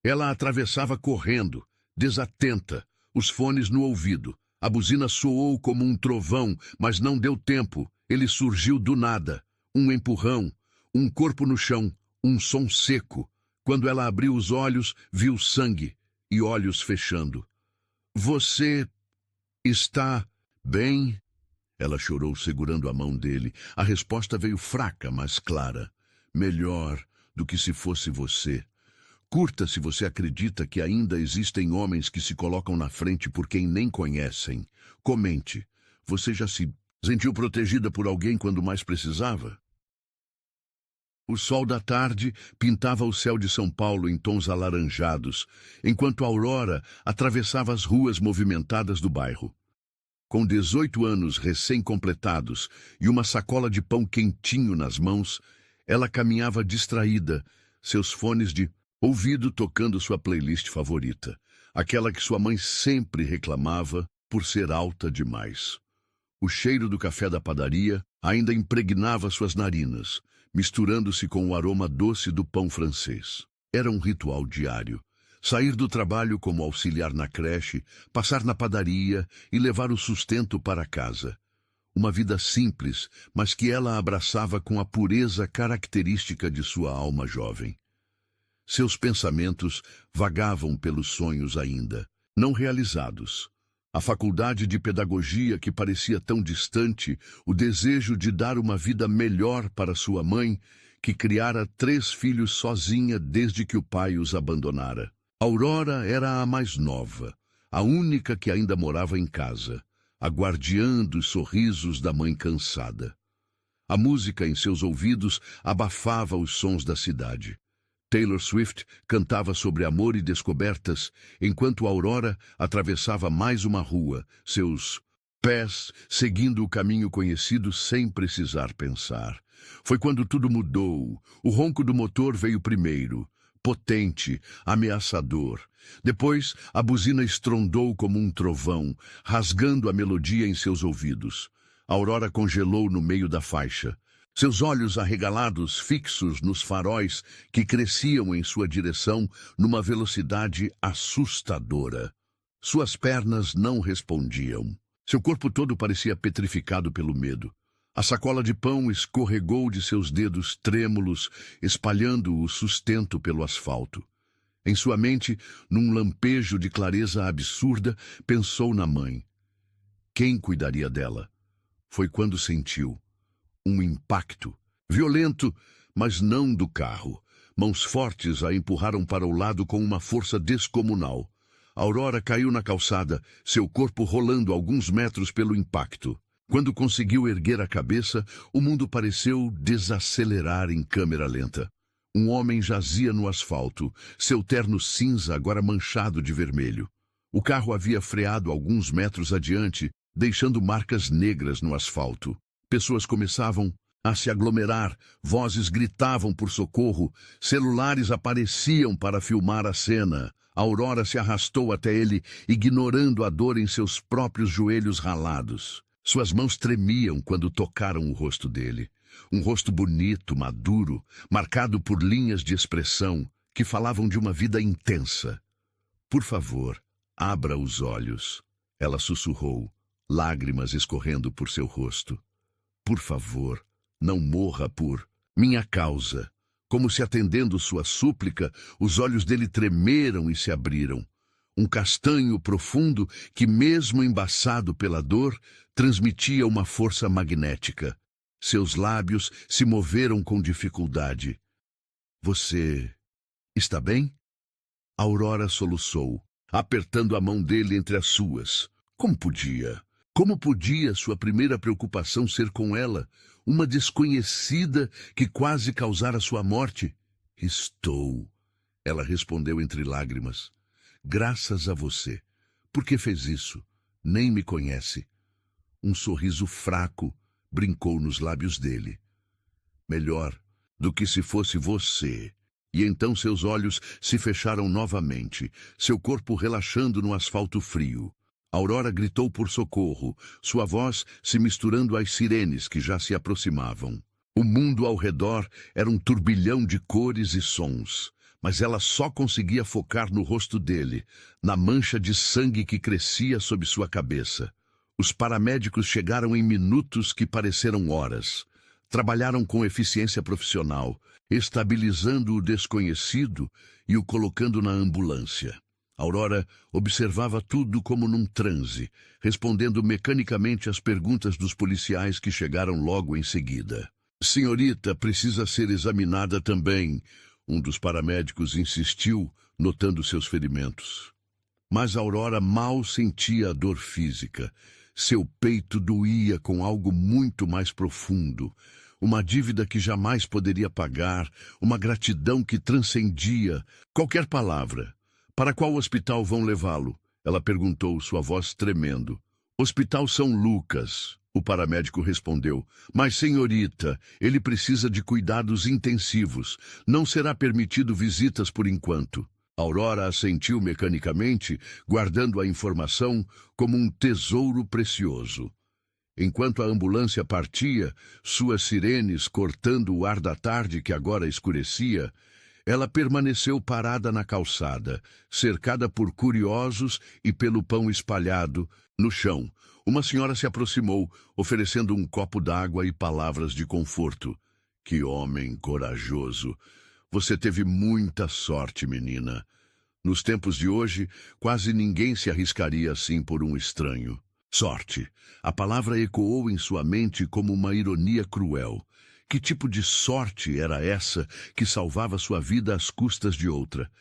Ela atravessava correndo, desatenta, os fones no ouvido. A buzina soou como um trovão, mas não deu tempo. Ele surgiu do nada. Um empurrão, um corpo no chão, um som seco. Quando ela abriu os olhos, viu sangue e olhos fechando. Você está bem? Ela chorou segurando a mão dele. A resposta veio fraca, mas clara. Melhor do que se fosse você. Curta se você acredita que ainda existem homens que se colocam na frente por quem nem conhecem. Comente. Você já se sentiu protegida por alguém quando mais precisava? O sol da tarde pintava o céu de São Paulo em tons alaranjados, enquanto a aurora atravessava as ruas movimentadas do bairro. Com 18 anos recém-completados e uma sacola de pão quentinho nas mãos, ela caminhava distraída, seus fones de ouvido tocando sua playlist favorita, aquela que sua mãe sempre reclamava por ser alta demais. O cheiro do café da padaria ainda impregnava suas narinas, misturando-se com o aroma doce do pão francês. Era um ritual diário. Sair do trabalho como auxiliar na creche, passar na padaria e levar o sustento para casa. Uma vida simples, mas que ela abraçava com a pureza característica de sua alma jovem. Seus pensamentos vagavam pelos sonhos ainda, não realizados. A faculdade de pedagogia que parecia tão distante, o desejo de dar uma vida melhor para sua mãe, que criara 3 filhos sozinha desde que o pai os abandonara. Aurora era a mais nova, a única que ainda morava em casa, a guardiã dos sorrisos da mãe cansada. A música em seus ouvidos abafava os sons da cidade. Taylor Swift cantava sobre amor e descobertas, enquanto Aurora atravessava mais uma rua, seus pés seguindo o caminho conhecido sem precisar pensar. Foi quando tudo mudou. O ronco do motor veio primeiro, potente, ameaçador. Depois, a buzina estrondou como um trovão, rasgando a melodia em seus ouvidos. Aurora congelou no meio da faixa. Seus olhos arregalados fixos nos faróis que cresciam em sua direção numa velocidade assustadora. Suas pernas não respondiam. Seu corpo todo parecia petrificado pelo medo. A sacola de pão escorregou de seus dedos trêmulos, espalhando o sustento pelo asfalto. Em sua mente, num lampejo de clareza absurda, pensou na mãe. Quem cuidaria dela? Foi quando sentiu um impacto, violento, mas não do carro. Mãos fortes a empurraram para o lado com uma força descomunal. Aurora caiu na calçada, seu corpo rolando alguns metros pelo impacto. Quando conseguiu erguer a cabeça, o mundo pareceu desacelerar em câmera lenta. Um homem jazia no asfalto, seu terno cinza agora manchado de vermelho. O carro havia freado alguns metros adiante, deixando marcas negras no asfalto. Pessoas começavam a se aglomerar, vozes gritavam por socorro, celulares apareciam para filmar a cena. Aurora se arrastou até ele, ignorando a dor em seus próprios joelhos ralados. Suas mãos tremiam quando tocaram o rosto dele. Um rosto bonito, maduro, marcado por linhas de expressão que falavam de uma vida intensa. Por favor, abra os olhos. Ela sussurrou, lágrimas escorrendo por seu rosto. Por favor, não morra por minha causa. Como se atendendo sua súplica, os olhos dele tremeram e se abriram. Um castanho profundo que, mesmo embaçado pela dor, transmitia uma força magnética. Seus lábios se moveram com dificuldade. Você está bem? Aurora soluçou, apertando a mão dele entre as suas. Como podia? Como podia sua primeira preocupação ser com ela, uma desconhecida que quase causara sua morte? Estou, ela respondeu entre lágrimas. Graças a você. Por que fez isso? Nem me conhece. Um sorriso fraco brincou nos lábios dele. Melhor do que se fosse você. E então seus olhos se fecharam novamente, seu corpo relaxando no asfalto frio. Aurora gritou por socorro, sua voz se misturando às sirenes que já se aproximavam. O mundo ao redor era um turbilhão de cores e sons, mas ela só conseguia focar no rosto dele, na mancha de sangue que crescia sob sua cabeça. Os paramédicos chegaram em minutos que pareceram horas. Trabalharam com eficiência profissional, estabilizando o desconhecido e o colocando na ambulância. Aurora observava tudo como num transe, respondendo mecanicamente às perguntas dos policiais que chegaram logo em seguida. "Senhorita, precisa ser examinada também", um dos paramédicos insistiu, notando seus ferimentos. Mas Aurora mal sentia a dor física. Seu peito doía com algo muito mais profundo. Uma dívida que jamais poderia pagar, uma gratidão que transcendia qualquer palavra. "Para qual hospital vão levá-lo?" ela perguntou, sua voz tremendo. "Hospital São Lucas", o paramédico respondeu. "Mas, senhorita, ele precisa de cuidados intensivos. Não será permitido visitas por enquanto." Aurora assentiu mecanicamente, guardando a informação como um tesouro precioso. Enquanto a ambulância partia, suas sirenes cortando o ar da tarde que agora escurecia, ela permaneceu parada na calçada, cercada por curiosos e pelo pão espalhado no chão. Uma senhora se aproximou, oferecendo um copo d'água e palavras de conforto. "Que homem corajoso! Você teve muita sorte, menina. Nos tempos de hoje, quase ninguém se arriscaria assim por um estranho." Sorte. A palavra ecoou em sua mente como uma ironia cruel. Que tipo de sorte era essa que salvava sua vida às custas de outra?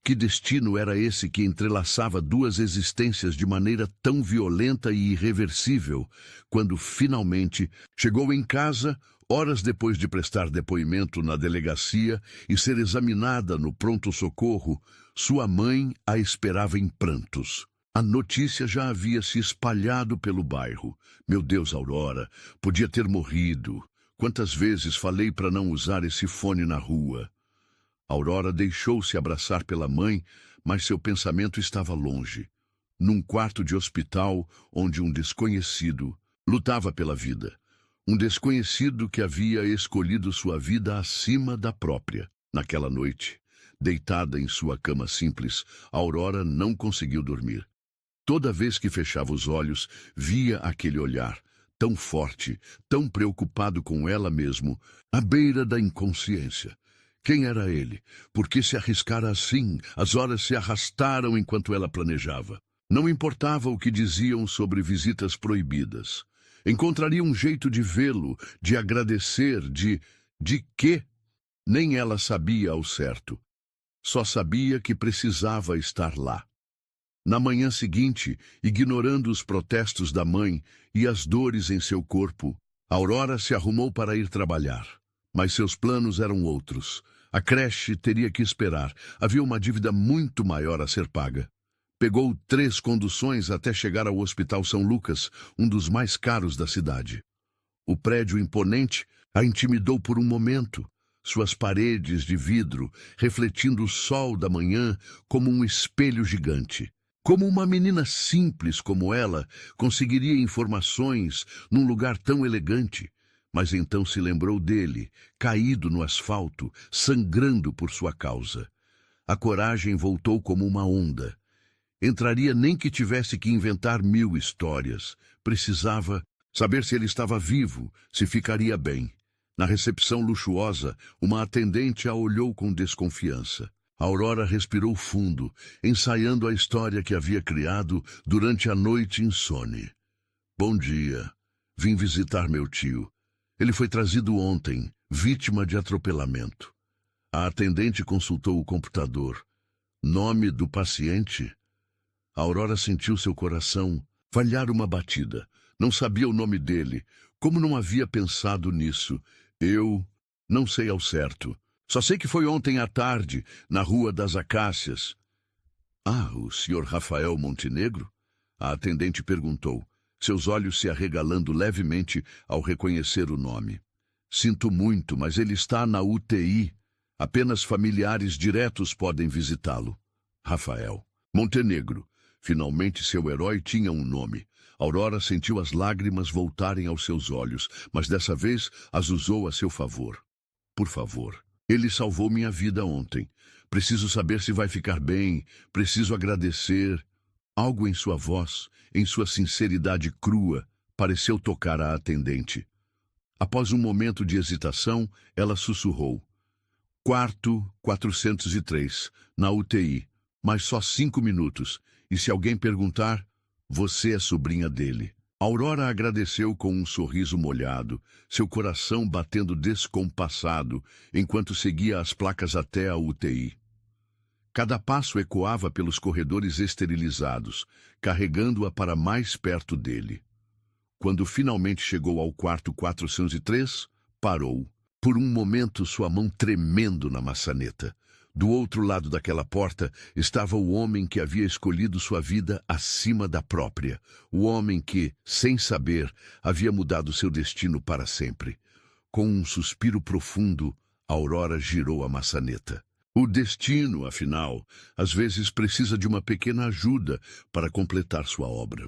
Que destino era esse que entrelaçava duas existências de maneira tão violenta e irreversível, quando finalmente chegou em casa, horas depois de prestar depoimento na delegacia e ser examinada no pronto-socorro, sua mãe a esperava em prantos. A notícia já havia se espalhado pelo bairro. "Meu Deus, Aurora, podia ter morrido. Quantas vezes falei para não usar esse fone na rua?" Aurora deixou-se abraçar pela mãe, mas seu pensamento estava longe. Num quarto de hospital onde um desconhecido lutava pela vida. Um desconhecido que havia escolhido sua vida acima da própria. Naquela noite, deitada em sua cama simples, Aurora não conseguiu dormir. Toda vez que fechava os olhos, via aquele olhar, tão forte, tão preocupado com ela mesmo, à beira da inconsciência. Quem era ele? Por que se arriscara assim? As horas se arrastaram enquanto ela planejava. Não importava o que diziam sobre visitas proibidas. Encontraria um jeito de vê-lo, de agradecer, de quê? Nem ela sabia ao certo. Só sabia que precisava estar lá. Na manhã seguinte, ignorando os protestos da mãe e as dores em seu corpo, Aurora se arrumou para ir trabalhar. Mas seus planos eram outros. A creche teria que esperar. Havia uma dívida muito maior a ser paga. Pegou 3 conduções até chegar ao Hospital São Lucas, um dos mais caros da cidade. O prédio imponente a intimidou por um momento. Suas paredes de vidro refletindo o sol da manhã como um espelho gigante. Como uma menina simples como ela conseguiria informações num lugar tão elegante? Mas então se lembrou dele, caído no asfalto, sangrando por sua causa. A coragem voltou como uma onda. Entraria nem que tivesse que inventar 1000 histórias. Precisava saber se ele estava vivo, se ficaria bem. Na recepção luxuosa, uma atendente a olhou com desconfiança. Aurora respirou fundo, ensaiando a história que havia criado durante a noite insone. "Bom dia. Vim visitar meu tio. Ele foi trazido ontem, vítima de atropelamento." A atendente consultou o computador. "Nome do paciente?" Aurora sentiu seu coração falhar uma batida. Não sabia o nome dele. Como não havia pensado nisso? "Eu não sei ao certo. Só sei que foi ontem à tarde, na Rua das Acácias." "Ah, o Sr. Rafael Montenegro?" A atendente perguntou, seus olhos se arregalando levemente ao reconhecer o nome. "Sinto muito, mas ele está na UTI. Apenas familiares diretos podem visitá-lo." Rafael Montenegro. Finalmente seu herói tinha um nome. Aurora sentiu as lágrimas voltarem aos seus olhos, mas dessa vez as usou a seu favor. "Por favor. Ele salvou minha vida ontem. Preciso saber se vai ficar bem. Preciso agradecer. Algo em sua voz, em sua sinceridade crua, pareceu tocar a atendente. Após um momento de hesitação, ela sussurrou. Quarto 403, na UTI, mas só 5 minutos. E se alguém perguntar, você é sobrinha dele. Aurora agradeceu com um sorriso molhado, seu coração batendo descompassado, enquanto seguia as placas até a UTI. Cada passo ecoava pelos corredores esterilizados, carregando-a para mais perto dele. Quando finalmente chegou ao quarto 403, parou. Por um momento, sua mão tremendo na maçaneta. Do outro lado daquela porta estava o homem que havia escolhido sua vida acima da própria. O homem que, sem saber, havia mudado seu destino para sempre. Com um suspiro profundo, Aurora girou a maçaneta. O destino, afinal, às vezes precisa de uma pequena ajuda para completar sua obra.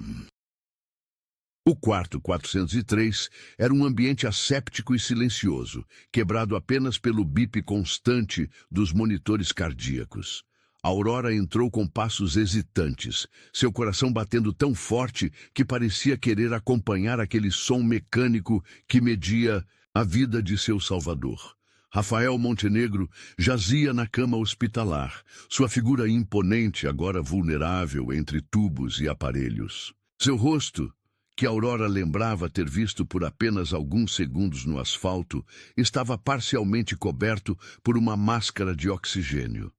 O quarto 403 era um ambiente asséptico e silencioso, quebrado apenas pelo bip constante dos monitores cardíacos. Aurora entrou com passos hesitantes, seu coração batendo tão forte que parecia querer acompanhar aquele som mecânico que media a vida de seu salvador. Rafael Montenegro jazia na cama hospitalar, sua figura imponente agora vulnerável entre tubos e aparelhos. Seu rosto, que Aurora lembrava ter visto por apenas alguns segundos no asfalto, estava parcialmente coberto por uma máscara de oxigênio.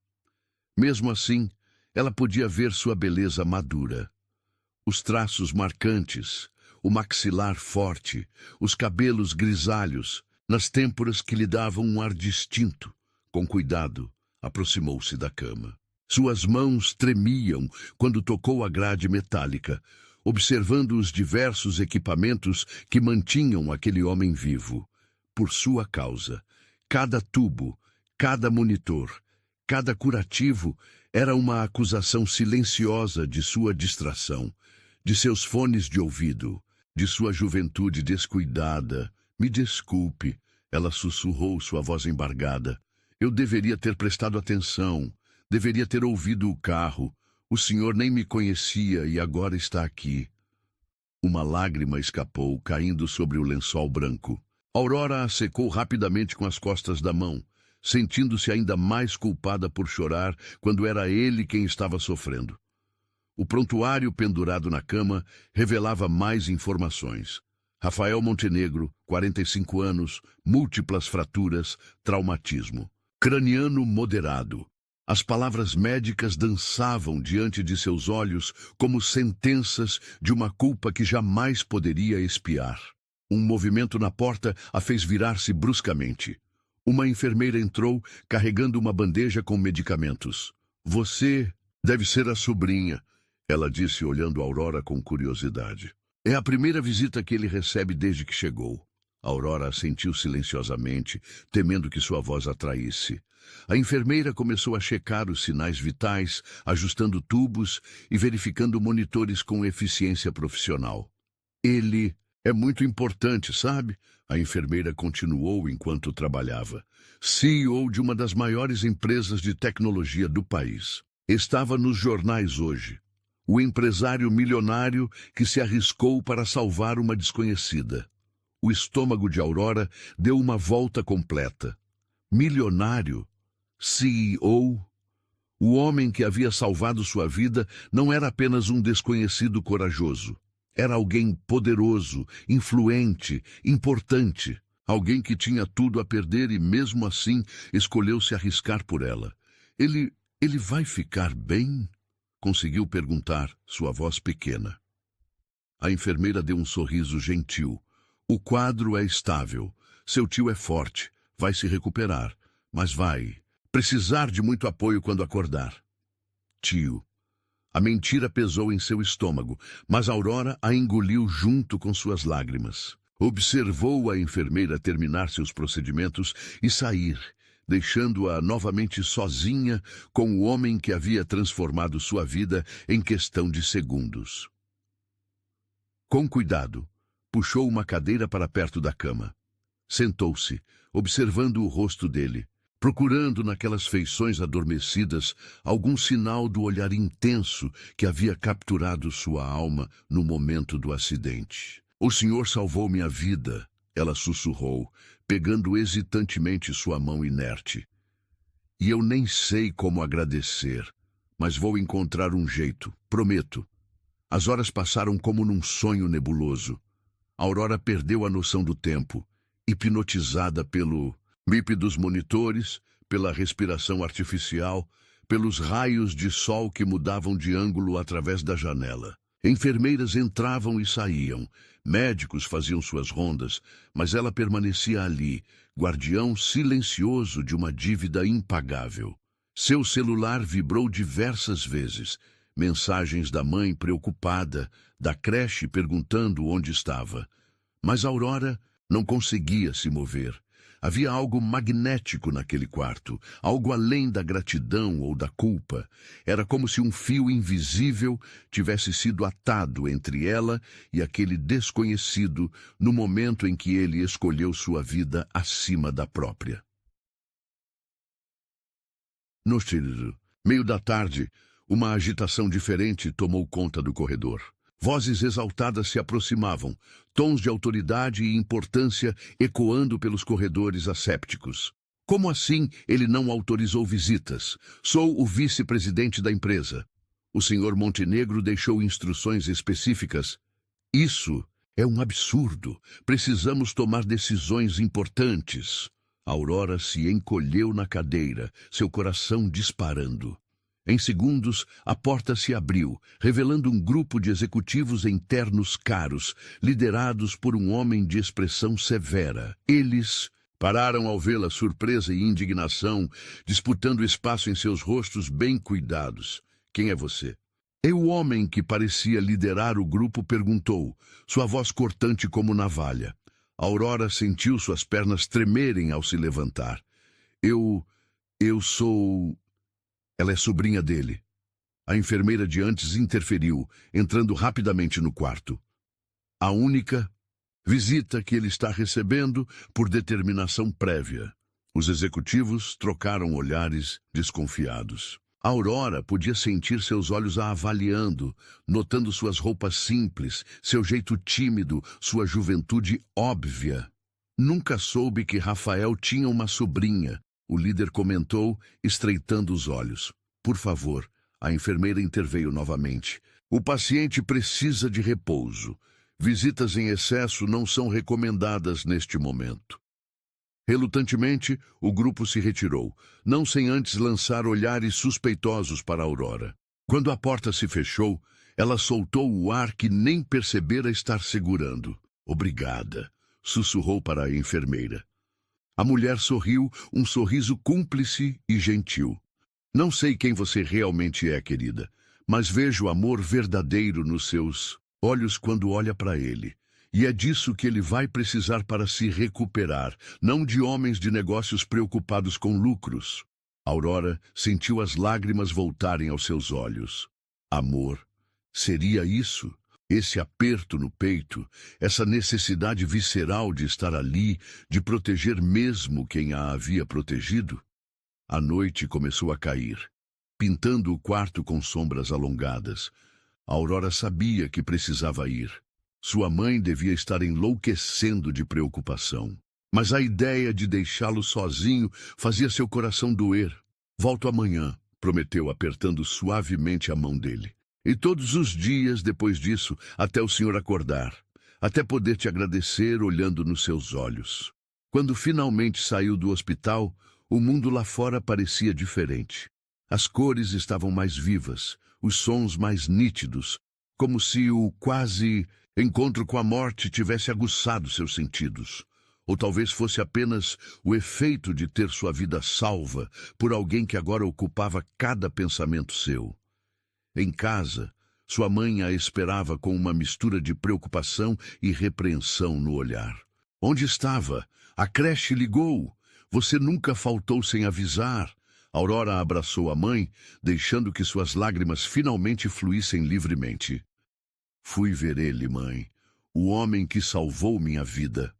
Mesmo assim, ela podia ver sua beleza madura. Os traços marcantes, o maxilar forte, os cabelos grisalhos, nas têmporas que lhe davam um ar distinto. Com cuidado, aproximou-se da cama. Suas mãos tremiam quando tocou a grade metálica, observando os diversos equipamentos que mantinham aquele homem vivo. Por sua causa, cada tubo, cada monitor, cada curativo era uma acusação silenciosa de sua distração, de seus fones de ouvido, de sua juventude descuidada. Me desculpe, ela sussurrou, sua voz embargada. Eu deveria ter prestado atenção, deveria ter ouvido o carro. O senhor nem me conhecia e agora está aqui. Uma lágrima escapou, caindo sobre o lençol branco. Aurora a secou rapidamente com as costas da mão, sentindo-se ainda mais culpada por chorar quando era ele quem estava sofrendo. O prontuário pendurado na cama revelava mais informações. Rafael Montenegro, 45 anos, múltiplas fraturas, traumatismo. Craniano moderado. As palavras médicas dançavam diante de seus olhos como sentenças de uma culpa que jamais poderia expiar. Um movimento na porta a fez virar-se bruscamente. Uma enfermeira entrou, carregando uma bandeja com medicamentos. Você deve ser a sobrinha, ela disse, olhando Aurora com curiosidade. É a primeira visita que ele recebe desde que chegou. Aurora assentiu silenciosamente, temendo que sua voz atraísse. A enfermeira começou a checar os sinais vitais, ajustando tubos e verificando monitores com eficiência profissional. Ele é muito importante, sabe? A enfermeira continuou enquanto trabalhava. CEO de uma das maiores empresas de tecnologia do país. Estava nos jornais hoje. O empresário milionário que se arriscou para salvar uma desconhecida. O estômago de Aurora deu uma volta completa. Milionário? CEO? O homem que havia salvado sua vida não era apenas um desconhecido corajoso. Era alguém poderoso, influente, importante. Alguém que tinha tudo a perder e, mesmo assim, escolheu se arriscar por ela. Ele vai ficar bem? Conseguiu perguntar, sua voz pequena. A enfermeira deu um sorriso gentil. O quadro é estável. Seu tio é forte. Vai se recuperar. Mas vai precisar de muito apoio quando acordar. Tio. A mentira pesou em seu estômago, mas Aurora a engoliu junto com suas lágrimas. Observou a enfermeira terminar seus procedimentos e sair, deixando-a novamente sozinha com o homem que havia transformado sua vida em questão de segundos. Com cuidado, puxou uma cadeira para perto da cama. Sentou-se, observando o rosto dele. procurando naquelas feições adormecidas algum sinal do olhar intenso que havia capturado sua alma no momento do acidente. "O senhor salvou minha vida", ela sussurrou, pegando hesitantemente sua mão inerte. "E eu nem sei como agradecer, mas vou encontrar um jeito, prometo." As horas passaram como num sonho nebuloso. Aurora perdeu a noção do tempo, hipnotizada pelo bip dos monitores, pela respiração artificial, pelos raios de sol que mudavam de ângulo através da janela. Enfermeiras entravam e saíam, médicos faziam suas rondas, mas ela permanecia ali, guardião silencioso de uma dívida impagável. Seu celular vibrou diversas vezes, mensagens da mãe preocupada, da creche perguntando onde estava. Mas Aurora não conseguia se mover. Havia algo magnético naquele quarto, algo além da gratidão ou da culpa. Era como se um fio invisível tivesse sido atado entre ela e aquele desconhecido no momento em que ele escolheu sua vida acima da própria. No meio da tarde, uma agitação diferente tomou conta do corredor. Vozes exaltadas se aproximavam, tons de autoridade e importância ecoando pelos corredores assépticos. "Como assim ele não autorizou visitas? Sou o vice-presidente da empresa. O senhor Montenegro deixou instruções específicas. Isso é um absurdo. Precisamos tomar decisões importantes." Aurora se encolheu na cadeira, seu coração disparando. Em segundos, a porta se abriu, revelando um grupo de executivos em ternos caros, liderados por um homem de expressão severa. Eles pararam ao vê-la, surpresa e indignação, disputando espaço em seus rostos bem cuidados. "Quem é você?" E o homem que parecia liderar o grupo perguntou, sua voz cortante como navalha. Aurora sentiu suas pernas tremerem ao se levantar. Eu sou... Ela é sobrinha dele." A enfermeira de antes interferiu, entrando rapidamente no quarto. "A única visita que ele está recebendo por determinação prévia." Os executivos trocaram olhares desconfiados. Aurora podia sentir seus olhos a avaliando, notando suas roupas simples, seu jeito tímido, sua juventude óbvia. "Nunca soube que Rafael tinha uma sobrinha", o líder comentou, estreitando os olhos. "Por favor", a enfermeira interveio novamente. "O paciente precisa de repouso. Visitas em excesso não são recomendadas neste momento." Relutantemente, o grupo se retirou, não sem antes lançar olhares suspeitosos para Aurora. Quando a porta se fechou, ela soltou o ar que nem percebera estar segurando. "Obrigada", sussurrou para a enfermeira. A mulher sorriu, um sorriso cúmplice e gentil. "Não sei quem você realmente é, querida, mas vejo amor verdadeiro nos seus olhos quando olha para ele. E é disso que ele vai precisar para se recuperar, não de homens de negócios preocupados com lucros." Aurora sentiu as lágrimas voltarem aos seus olhos. Amor. Seria isso? Esse aperto no peito, essa necessidade visceral de estar ali, de proteger mesmo quem a havia protegido? A noite começou a cair, pintando o quarto com sombras alongadas. Aurora sabia que precisava ir. Sua mãe devia estar enlouquecendo de preocupação. Mas a ideia de deixá-lo sozinho fazia seu coração doer. "Volto amanhã", prometeu, apertando suavemente a mão dele. "E todos os dias depois disso, até o senhor acordar, até poder te agradecer olhando nos seus olhos." Quando finalmente saiu do hospital, o mundo lá fora parecia diferente. As cores estavam mais vivas, os sons mais nítidos, como se o quase encontro com a morte tivesse aguçado seus sentidos. Ou talvez fosse apenas o efeito de ter sua vida salva por alguém que agora ocupava cada pensamento seu. Em casa, sua mãe a esperava com uma mistura de preocupação e repreensão no olhar. "Onde estava? A creche ligou. Você nunca faltou sem avisar." Aurora abraçou a mãe, deixando que suas lágrimas finalmente fluíssem livremente. "Fui ver ele, mãe. O homem que salvou minha vida."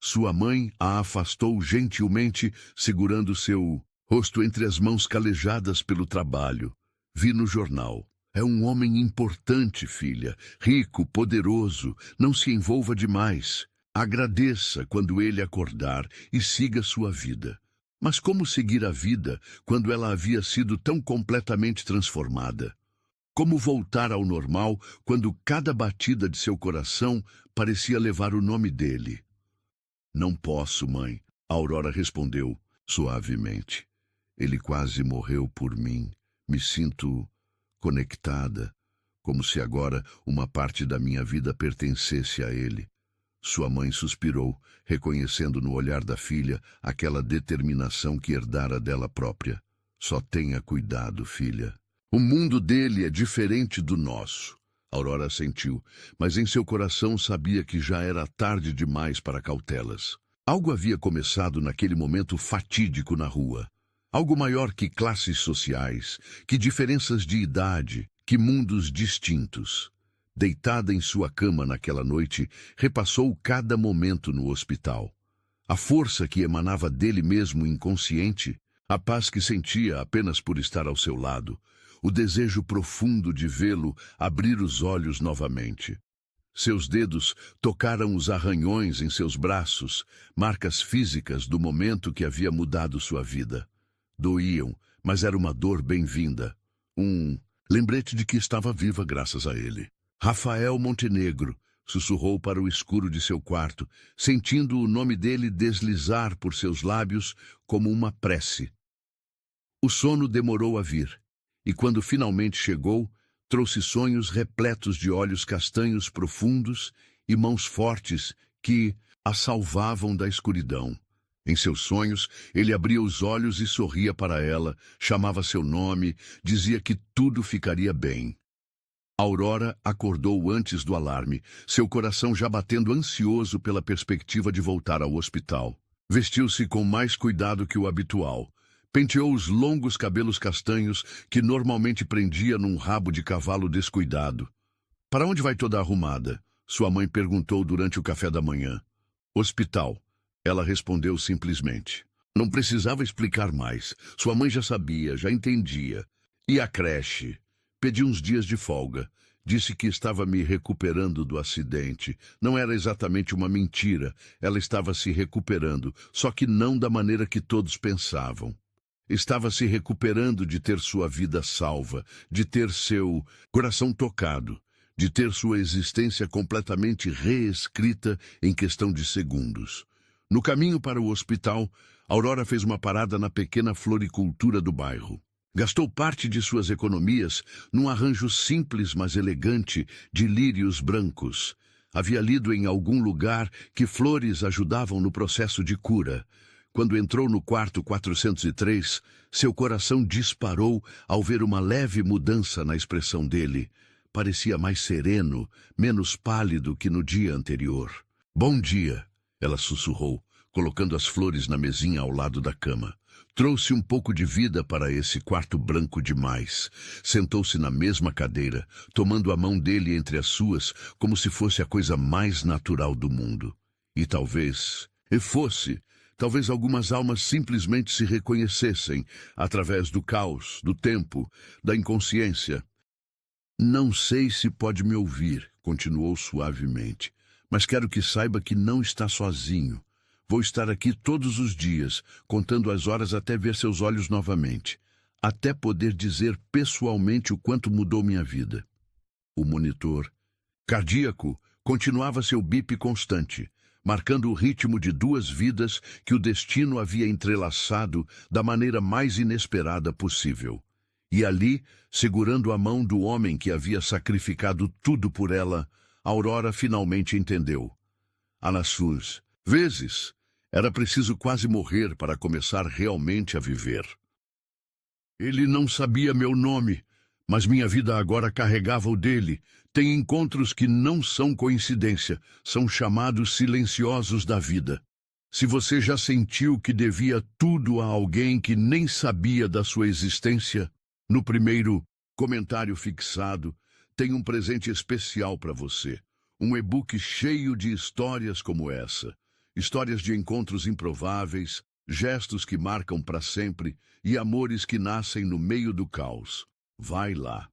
Sua mãe a afastou gentilmente, segurando seu rosto entre as mãos calejadas pelo trabalho. Vi no jornal. É um homem importante, filha. Rico, poderoso. Não se envolva demais. Agradeça quando ele acordar e siga sua vida. Mas como seguir a vida quando ela havia sido tão completamente transformada? Como voltar ao normal quando cada batida de seu coração parecia levar o nome dele? Não posso, mãe, Aurora respondeu suavemente. Ele quase morreu por mim. Me sinto conectada, como se agora uma parte da minha vida pertencesse a ele. Sua mãe suspirou, reconhecendo no olhar da filha aquela determinação que herdara dela própria. Só tenha cuidado, filha. O mundo dele é diferente do nosso. Aurora sentiu, mas em seu coração sabia que já era tarde demais para cautelas. Algo havia começado naquele momento fatídico na rua. Algo maior que classes sociais, que diferenças de idade, que mundos distintos. Deitada em sua cama naquela noite, repassou cada momento no hospital. A força que emanava dele mesmo inconsciente, a paz que sentia apenas por estar ao seu lado, o desejo profundo de vê-lo abrir os olhos novamente. Seus dedos tocaram os arranhões em seus braços, marcas físicas do momento que havia mudado sua vida. Doíam, mas era uma dor bem-vinda. Um lembrete de que estava viva graças a ele. Rafael Montenegro, sussurrou para o escuro de seu quarto, sentindo o nome dele deslizar por seus lábios como uma prece. O sono demorou a vir, e quando finalmente chegou, trouxe sonhos repletos de olhos castanhos profundos e mãos fortes que a salvavam da escuridão. Em seus sonhos, ele abria os olhos e sorria para ela, chamava seu nome, dizia que tudo ficaria bem. Aurora acordou antes do alarme, seu coração já batendo ansioso pela perspectiva de voltar ao hospital. Vestiu-se com mais cuidado que o habitual. Penteou os longos cabelos castanhos que normalmente prendia num rabo de cavalo descuidado. Para onde vai toda arrumada? Sua mãe perguntou durante o café da manhã. Hospital. Ela respondeu simplesmente. Não precisava explicar mais. Sua mãe já sabia, já entendia. E a creche? Pedi uns dias de folga. Disse que estava me recuperando do acidente. Não era exatamente uma mentira. Ela estava se recuperando, só que não da maneira que todos pensavam. Estava se recuperando de ter sua vida salva, de ter seu coração tocado, de ter sua existência completamente reescrita em questão de segundos. No caminho para o hospital, Aurora fez uma parada na pequena floricultura do bairro. Gastou parte de suas economias num arranjo simples, mas elegante, de lírios brancos. Havia lido em algum lugar que flores ajudavam no processo de cura. Quando entrou no quarto 403, seu coração disparou ao ver uma leve mudança na expressão dele. Parecia mais sereno, menos pálido que no dia anterior. Bom dia, ela sussurrou, colocando as flores na mesinha ao lado da cama. Trouxe um pouco de vida para esse quarto branco demais. Sentou-se na mesma cadeira, tomando a mão dele entre as suas, como se fosse a coisa mais natural do mundo. E talvez algumas almas simplesmente se reconhecessem através do caos, do tempo, da inconsciência. Não sei se pode me ouvir, continuou suavemente, mas quero que saiba que não está sozinho. Vou estar aqui todos os dias, contando as horas até ver seus olhos novamente, até poder dizer pessoalmente o quanto mudou minha vida. O monitor cardíaco continuava seu bip constante, marcando o ritmo de 2 vidas que o destino havia entrelaçado da maneira mais inesperada possível. E ali, segurando a mão do homem que havia sacrificado tudo por ela, Aurora finalmente entendeu. Nas suas vezes, era preciso quase morrer para começar realmente a viver. Ele não sabia meu nome, mas minha vida agora carregava o dele. Tem encontros que não são coincidência, são chamados silenciosos da vida. Se você já sentiu que devia tudo a alguém que nem sabia da sua existência, no primeiro comentário fixado, tem um presente especial para você. Um e-book cheio de histórias como essa. Histórias de encontros improváveis, gestos que marcam para sempre e amores que nascem no meio do caos. Vai lá.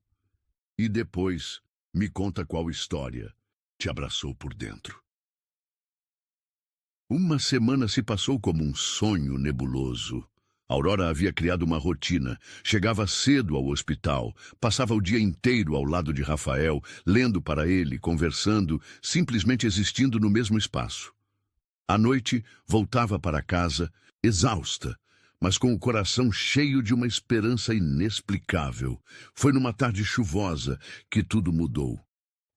E depois, me conta qual história te abraçou por dentro. Uma semana se passou como um sonho nebuloso. Aurora havia criado uma rotina. Chegava cedo ao hospital, passava o dia inteiro ao lado de Rafael, lendo para ele, conversando, simplesmente existindo no mesmo espaço. À noite, voltava para casa, exausta, mas com o coração cheio de uma esperança inexplicável. Foi numa tarde chuvosa que tudo mudou.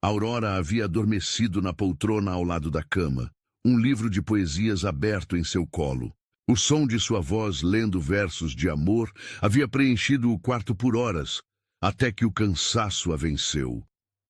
Aurora havia adormecido na poltrona ao lado da cama, um livro de poesias aberto em seu colo. O som de sua voz lendo versos de amor havia preenchido o quarto por horas, até que o cansaço a venceu.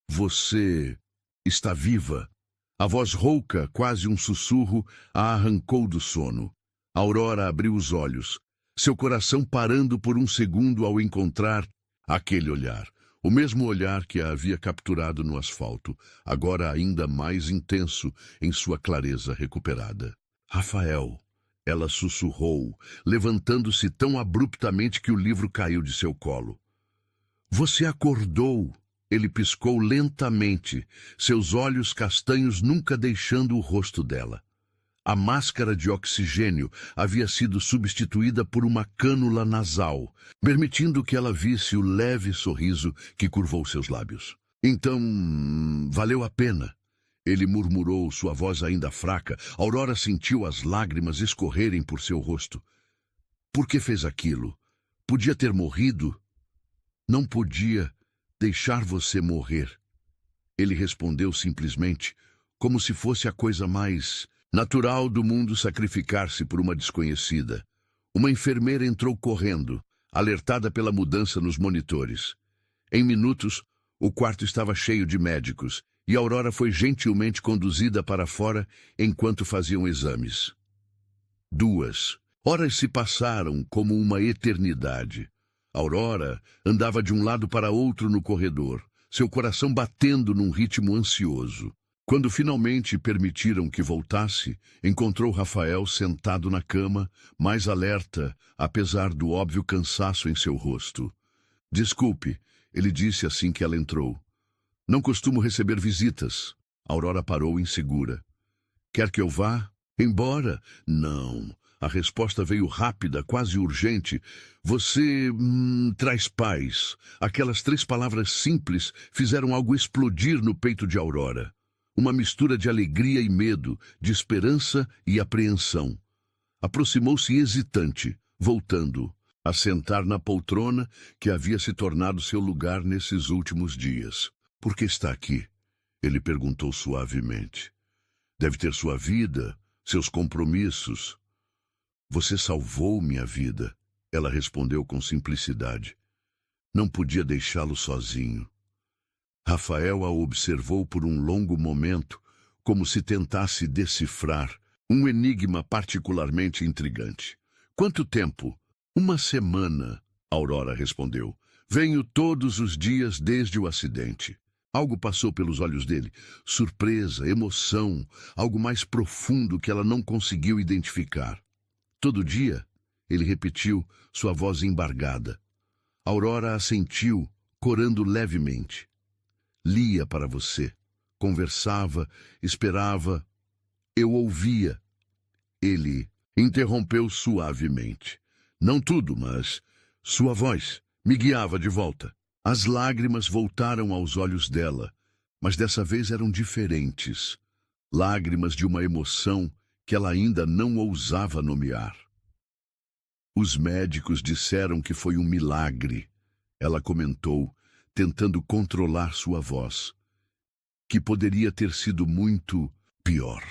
Você está viva. A voz rouca, quase um sussurro, a arrancou do sono. Aurora abriu os olhos, seu coração parando por um segundo ao encontrar aquele olhar. O mesmo olhar que a havia capturado no asfalto, agora ainda mais intenso em sua clareza recuperada. Rafael, ela sussurrou, levantando-se tão abruptamente que o livro caiu de seu colo. Você acordou, ele piscou lentamente, seus olhos castanhos nunca deixando o rosto dela. A máscara de oxigênio havia sido substituída por uma cânula nasal, permitindo que ela visse o leve sorriso que curvou seus lábios. Então, valeu a pena. Ele murmurou, sua voz ainda fraca. Aurora sentiu as lágrimas escorrerem por seu rosto. Por que fez aquilo? Podia ter morrido? Não podia deixar você morrer. Ele respondeu simplesmente, como se fosse a coisa mais natural do mundo sacrificar-se por uma desconhecida. Uma enfermeira entrou correndo, alertada pela mudança nos monitores. Em minutos, o quarto estava cheio de médicos, e Aurora foi gentilmente conduzida para fora enquanto faziam exames. 2 horas se passaram como uma eternidade. Aurora andava de um lado para outro no corredor, seu coração batendo num ritmo ansioso. Quando finalmente permitiram que voltasse, encontrou Rafael sentado na cama, mais alerta, apesar do óbvio cansaço em seu rosto. Desculpe, ele disse assim que ela entrou. Não costumo receber visitas. Aurora parou insegura. Quer que eu vá? Embora? Não. A resposta veio rápida, quase urgente. Você traz paz. Aquelas 3 palavras simples fizeram algo explodir no peito de Aurora. Uma mistura de alegria e medo, de esperança e apreensão. Aproximou-se hesitante, voltando a sentar na poltrona que havia se tornado seu lugar nesses últimos dias. Por que está aqui? Ele perguntou suavemente. Deve ter sua vida, seus compromissos. Você salvou minha vida, ela respondeu com simplicidade. Não podia deixá-lo sozinho. Rafael a observou por um longo momento, como se tentasse decifrar um enigma particularmente intrigante. Quanto tempo? 1 semana, Aurora respondeu. Venho todos os dias desde o acidente. Algo passou pelos olhos dele. Surpresa, emoção, algo mais profundo que ela não conseguiu identificar. Todo dia, ele repetiu, sua voz embargada. Aurora assentiu, corando levemente. Lia para você, conversava, esperava. Eu ouvia. Ele interrompeu suavemente. Não tudo, mas sua voz me guiava de volta. As lágrimas voltaram aos olhos dela, mas dessa vez eram diferentes. Lágrimas de uma emoção que ela ainda não ousava nomear. Os médicos disseram que foi um milagre, ela comentou, tentando controlar sua voz. Que poderia ter sido muito pior.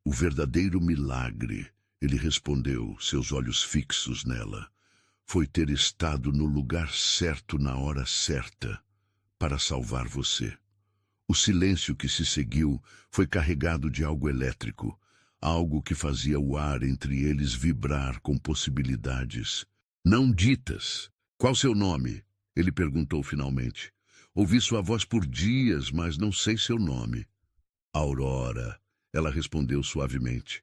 O verdadeiro milagre, ele respondeu, seus olhos fixos nela, foi ter estado no lugar certo na hora certa para salvar você. O silêncio que se seguiu foi carregado de algo elétrico, algo que fazia o ar entre eles vibrar com possibilidades não ditas. Qual seu nome? Ele perguntou finalmente. Ouvi sua voz por dias, mas não sei seu nome. Aurora, ela respondeu suavemente.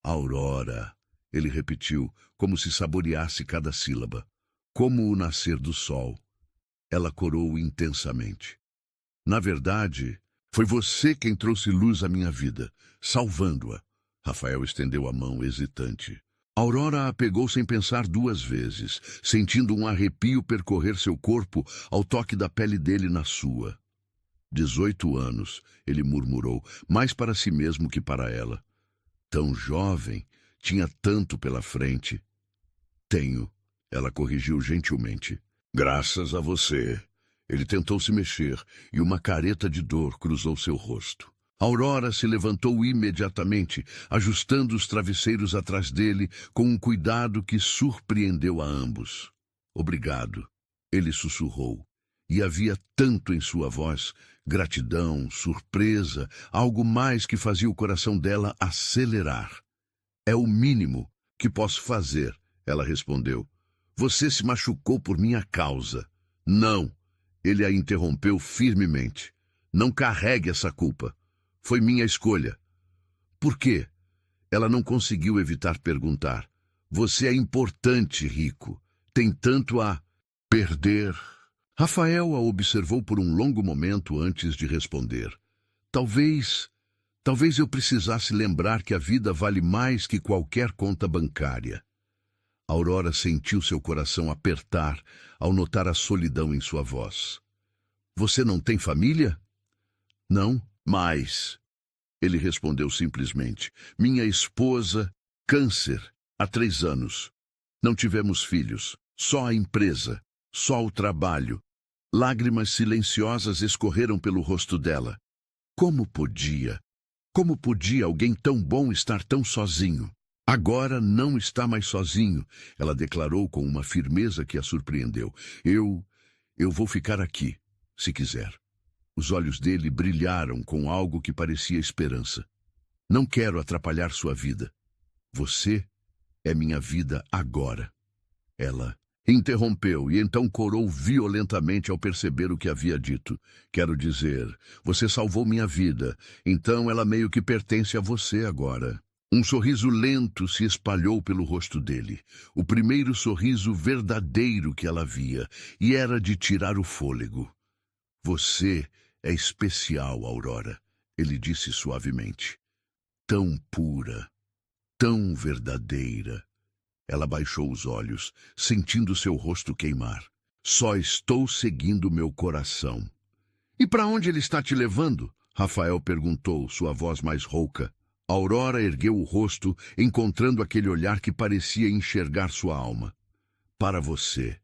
Aurora, ele repetiu, como se saboreasse cada sílaba. Como o nascer do sol. Ela corou intensamente. Na verdade, foi você quem trouxe luz à minha vida, salvando-a. Rafael estendeu a mão, hesitante. Aurora a pegou sem pensar duas vezes, sentindo um arrepio percorrer seu corpo ao toque da pele dele na sua. 18 anos, ele murmurou, mais para si mesmo que para ela. Tão jovem, tinha tanto pela frente. Tenho, ela corrigiu gentilmente. Graças a você. Ele tentou se mexer e uma careta de dor cruzou seu rosto. Aurora se levantou imediatamente, ajustando os travesseiros atrás dele com um cuidado que surpreendeu a ambos. Obrigado, ele sussurrou. E havia tanto em sua voz, gratidão, surpresa, algo mais que fazia o coração dela acelerar. É o mínimo que posso fazer, ela respondeu. Você se machucou por minha causa. Não, ele a interrompeu firmemente. Não carregue essa culpa. Foi minha escolha. Por quê? Ela não conseguiu evitar perguntar. Você é importante, Rico. Tem tanto a perder. Rafael a observou por um longo momento antes de responder. Talvez eu precisasse lembrar que a vida vale mais que qualquer conta bancária. Aurora sentiu seu coração apertar ao notar a solidão em sua voz. Você não tem família? Não, mas... Ele respondeu simplesmente. Minha esposa, câncer, há 3 anos. Não tivemos filhos, só a empresa, só o trabalho. Lágrimas silenciosas escorreram pelo rosto dela. Como podia alguém tão bom estar tão sozinho? Agora não está mais sozinho, ela declarou com uma firmeza que a surpreendeu. Eu vou ficar aqui, se quiser. Os olhos dele brilharam com algo que parecia esperança. Não quero atrapalhar sua vida. Você é minha vida agora. Ela interrompeu e então corou violentamente ao perceber o que havia dito. Quero dizer, você salvou minha vida, então ela meio que pertence a você agora. Um sorriso lento se espalhou pelo rosto dele. O primeiro sorriso verdadeiro que ela via, e era de tirar o fôlego. Você é especial, Aurora, ele disse suavemente. Tão pura, tão verdadeira. Ela baixou os olhos, sentindo seu rosto queimar. Só estou seguindo meu coração. E para onde ele está te levando? Rafael perguntou, sua voz mais rouca. Aurora ergueu o rosto, encontrando aquele olhar que parecia enxergar sua alma. Para você,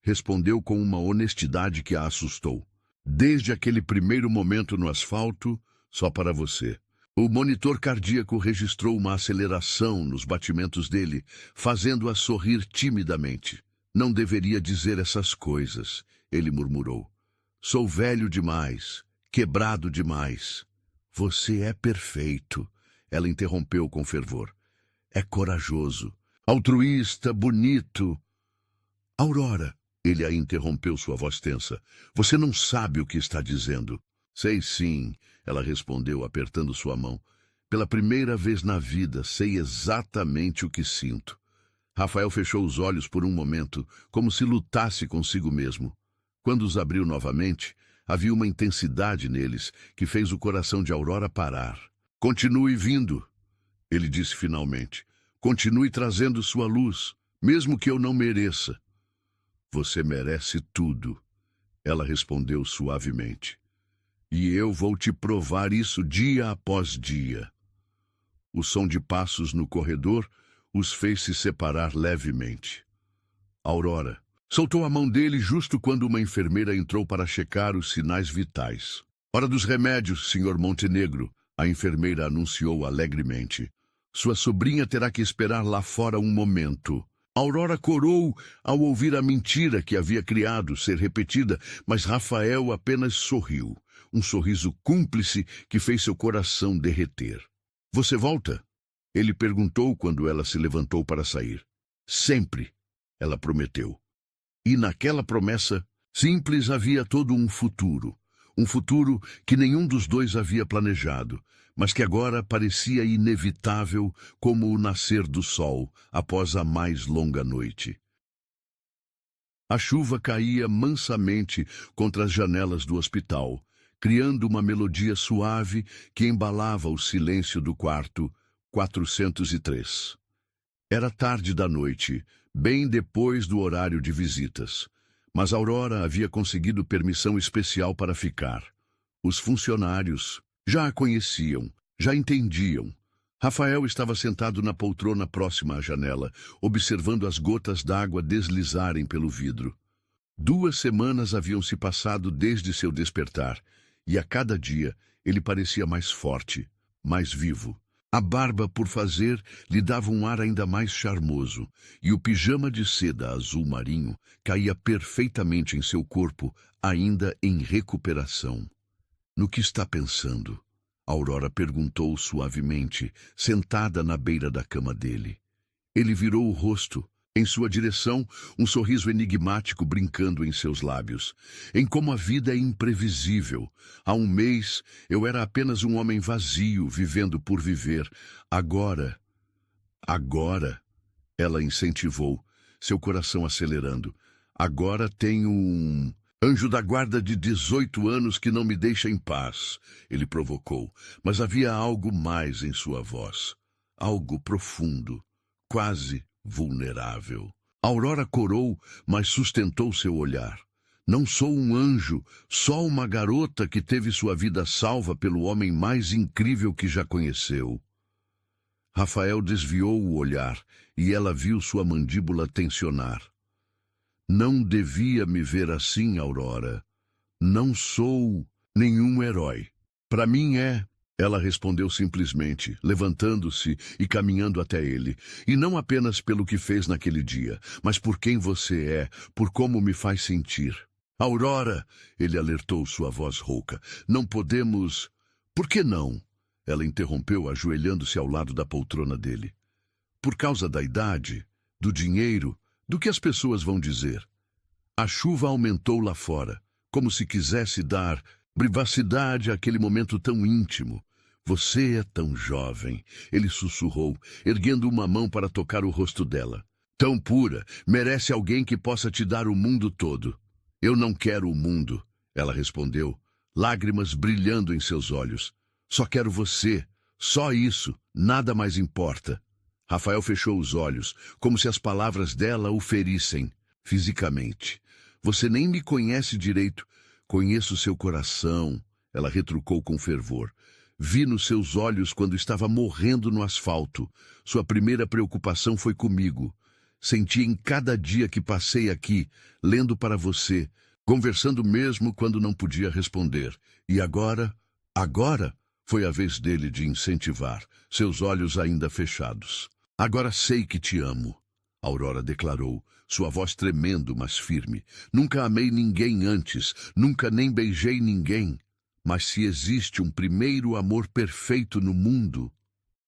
respondeu com uma honestidade que a assustou. Desde aquele primeiro momento no asfalto, só para você. O monitor cardíaco registrou uma aceleração nos batimentos dele, fazendo-a sorrir timidamente. Não deveria dizer essas coisas, ele murmurou. Sou velho demais, quebrado demais. Você é perfeito, ela interrompeu com fervor. É corajoso, altruísta, bonito. Aurora, ele a interrompeu, sua voz tensa. Você não sabe o que está dizendo. Sei sim, ela respondeu, apertando sua mão. Pela primeira vez na vida, sei exatamente o que sinto. Rafael fechou os olhos por um momento, como se lutasse consigo mesmo. Quando os abriu novamente, havia uma intensidade neles que fez o coração de Aurora parar. Continue vindo, ele disse finalmente. Continue trazendo sua luz, mesmo que eu não mereça. Você merece tudo, ela respondeu suavemente. E eu vou te provar isso dia após dia. O som de passos no corredor os fez se separar levemente. Aurora soltou a mão dele justo quando uma enfermeira entrou para checar os sinais vitais. Hora dos remédios, Sr. Montenegro, a enfermeira anunciou alegremente. Sua sobrinha terá que esperar lá fora um momento. Aurora corou ao ouvir a mentira que havia criado ser repetida, mas Rafael apenas sorriu. Um sorriso cúmplice que fez seu coração derreter. Você volta? Ele perguntou quando ela se levantou para sair. Sempre, ela prometeu. E naquela promessa simples havia todo um futuro. Um futuro que nenhum dos dois havia planejado, mas que agora parecia inevitável como o nascer do sol após a mais longa noite. A chuva caía mansamente contra as janelas do hospital, criando uma melodia suave que embalava o silêncio do quarto 403. Era tarde da noite, bem depois do horário de visitas, mas Aurora havia conseguido permissão especial para ficar. Os funcionários já a conheciam, já entendiam. Rafael estava sentado na poltrona próxima à janela, observando as gotas d'água deslizarem pelo vidro. 2 semanas haviam se passado desde seu despertar, e a cada dia ele parecia mais forte, mais vivo. A barba por fazer lhe dava um ar ainda mais charmoso, e o pijama de seda azul marinho caía perfeitamente em seu corpo, ainda em recuperação. No que está pensando? Aurora perguntou suavemente, sentada na beira da cama dele. Ele virou o rosto. Em sua direção, um sorriso enigmático brincando em seus lábios. Em como a vida é imprevisível. Há 1 mês, eu era apenas um homem vazio, vivendo por viver. Agora, ela incentivou, seu coração acelerando. Agora tenho um anjo da guarda de 18 anos que não me deixa em paz, ele provocou, mas havia algo mais em sua voz. Algo profundo, quase vulnerável. Aurora corou, mas sustentou seu olhar. Não sou um anjo, só uma garota que teve sua vida salva pelo homem mais incrível que já conheceu. Rafael desviou o olhar e ela viu sua mandíbula tensionar. Não devia me ver assim, Aurora. Não sou nenhum herói. Para mim é... Ela respondeu simplesmente, levantando-se e caminhando até ele. E não apenas pelo que fez naquele dia, mas por quem você é, por como me faz sentir. Aurora, ele alertou sua voz rouca. Não podemos... Por que não? Ela interrompeu, ajoelhando-se ao lado da poltrona dele. Por causa da idade, do dinheiro, do que as pessoas vão dizer. A chuva aumentou lá fora, como se quisesse dar privacidade àquele momento tão íntimo. Você é tão jovem, ele sussurrou, erguendo uma mão para tocar o rosto dela. Tão pura, merece alguém que possa te dar o mundo todo. Eu não quero o mundo, ela respondeu, lágrimas brilhando em seus olhos. Só quero você, só isso, nada mais importa. Rafael fechou os olhos, como se as palavras dela o ferissem, fisicamente. Você nem me conhece direito. Conheço seu coração, ela retrucou com fervor. Vi nos seus olhos quando estava morrendo no asfalto. Sua primeira preocupação foi comigo. Senti em cada dia que passei aqui, lendo para você, conversando mesmo quando não podia responder. E agora, foi a vez dele de incentivar, seus olhos ainda fechados. Agora sei que te amo, Aurora declarou, sua voz tremendo, mas firme. Nunca amei ninguém antes, nunca nem beijei ninguém. Mas se existe um primeiro amor perfeito no mundo,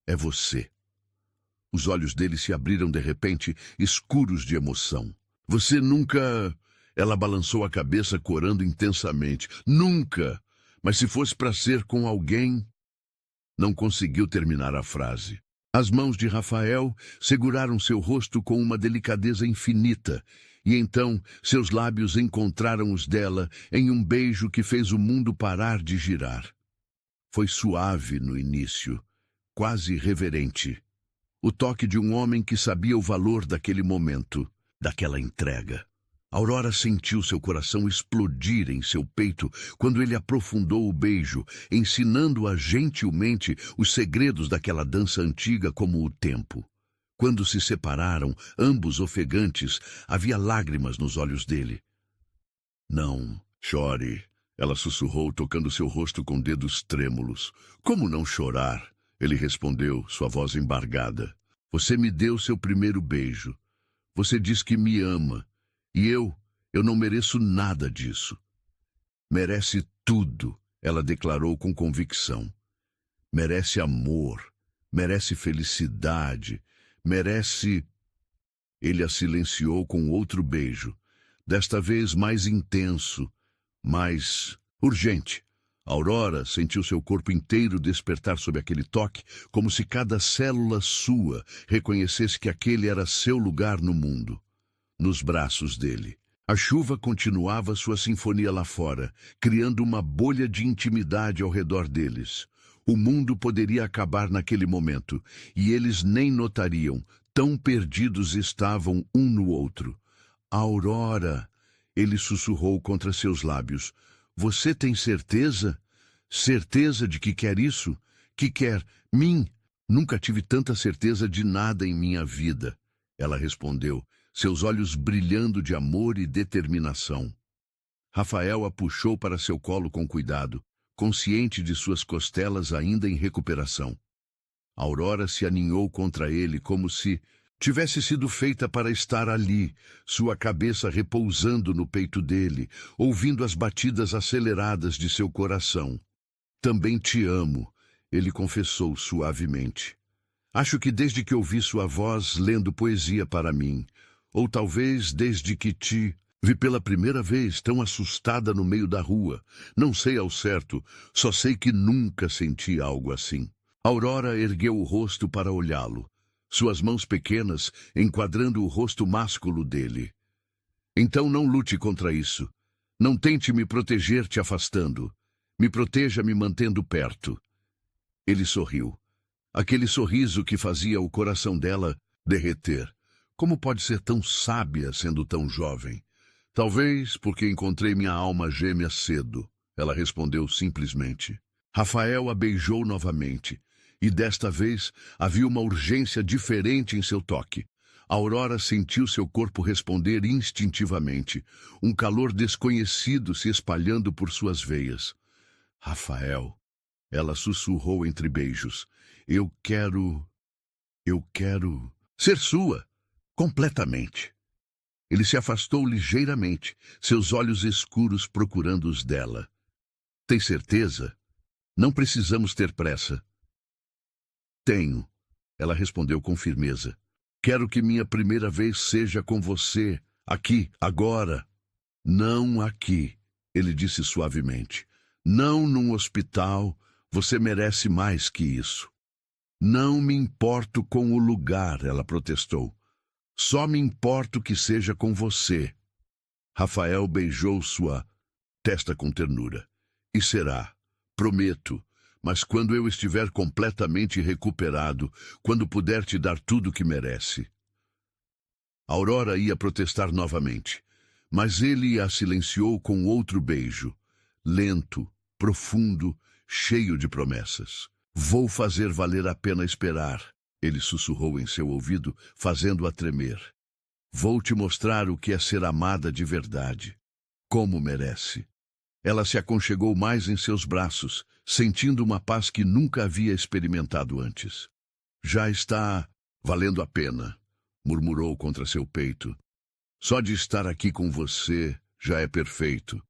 é você. Os olhos dele se abriram de repente, escuros de emoção. Você nunca... Ela balançou a cabeça, corando intensamente. Nunca! Mas se fosse para ser com alguém... Não conseguiu terminar a frase. As mãos de Rafael seguraram seu rosto com uma delicadeza infinita, e então seus lábios encontraram os dela em um beijo que fez o mundo parar de girar. Foi suave no início, quase reverente. O toque de um homem que sabia o valor daquele momento, daquela entrega. Aurora sentiu seu coração explodir em seu peito quando ele aprofundou o beijo, ensinando-a gentilmente os segredos daquela dança antiga como o tempo. Quando se separaram, ambos ofegantes, havia lágrimas nos olhos dele. Não, chore, ela sussurrou, tocando seu rosto com dedos trêmulos. Como não chorar? Ele respondeu, sua voz embargada. Você me deu seu primeiro beijo. Você diz que me ama. E eu não mereço nada disso. Merece tudo, ela declarou com convicção. Merece amor, merece felicidade, merece... Ele a silenciou com outro beijo, desta vez mais intenso, mais Urgente. Aurora sentiu seu corpo inteiro despertar sob aquele toque, como se cada célula sua reconhecesse que aquele era seu lugar no mundo. Nos braços dele. A chuva continuava sua sinfonia lá fora, criando uma bolha de intimidade ao redor deles. O mundo poderia acabar naquele momento, e eles nem notariam, tão perdidos estavam um no outro. Aurora, ele sussurrou contra seus lábios. Você tem certeza? Certeza de que quer isso? Que quer mim? Nunca tive tanta certeza de nada em minha vida. Ela respondeu, seus olhos brilhando de amor e determinação. Rafael a puxou para seu colo com cuidado, consciente de suas costelas ainda em recuperação. Aurora se aninhou contra ele como se tivesse sido feita para estar ali, sua cabeça repousando no peito dele, ouvindo as batidas aceleradas de seu coração. Também te amo, ele confessou suavemente. Acho que desde que ouvi sua voz lendo poesia para mim, ou talvez desde que te vi pela primeira vez tão assustada no meio da rua. Não sei ao certo, só sei que nunca senti algo assim. Aurora ergueu o rosto para olhá-lo, suas mãos pequenas enquadrando o rosto másculo dele. Então não lute contra isso. Não tente me proteger te afastando. Me proteja me mantendo perto. Ele sorriu. Aquele sorriso que fazia o coração dela derreter. Como pode ser tão sábia sendo tão jovem? Talvez porque encontrei minha alma gêmea cedo, ela respondeu simplesmente. Rafael a beijou novamente, e desta vez havia uma urgência diferente em seu toque. Aurora sentiu seu corpo responder instintivamente, um calor desconhecido se espalhando por suas veias. Rafael, ela sussurrou entre beijos, eu quero ser sua. Completamente. Ele se afastou ligeiramente, seus olhos escuros procurando os dela. Tem certeza? Não precisamos ter pressa. Tenho, ela respondeu com firmeza. Quero que minha primeira vez seja com você, aqui, agora. Não aqui, ele disse suavemente. Não num hospital, você merece mais que isso. Não me importo com o lugar, ela protestou. Só me importo que seja com você. Rafael beijou sua testa com ternura. E será, prometo, mas quando eu estiver completamente recuperado, quando puder te dar tudo o que merece. Aurora ia protestar novamente, mas ele a silenciou com outro beijo, lento, profundo, cheio de promessas. Vou fazer valer a pena esperar. Ele sussurrou em seu ouvido, fazendo-a tremer. Vou te mostrar o que é ser amada de verdade. Como merece. Ela se aconchegou mais em seus braços, sentindo uma paz que nunca havia experimentado antes. Já está valendo a pena, murmurou contra seu peito. Só de estar aqui com você já é perfeito.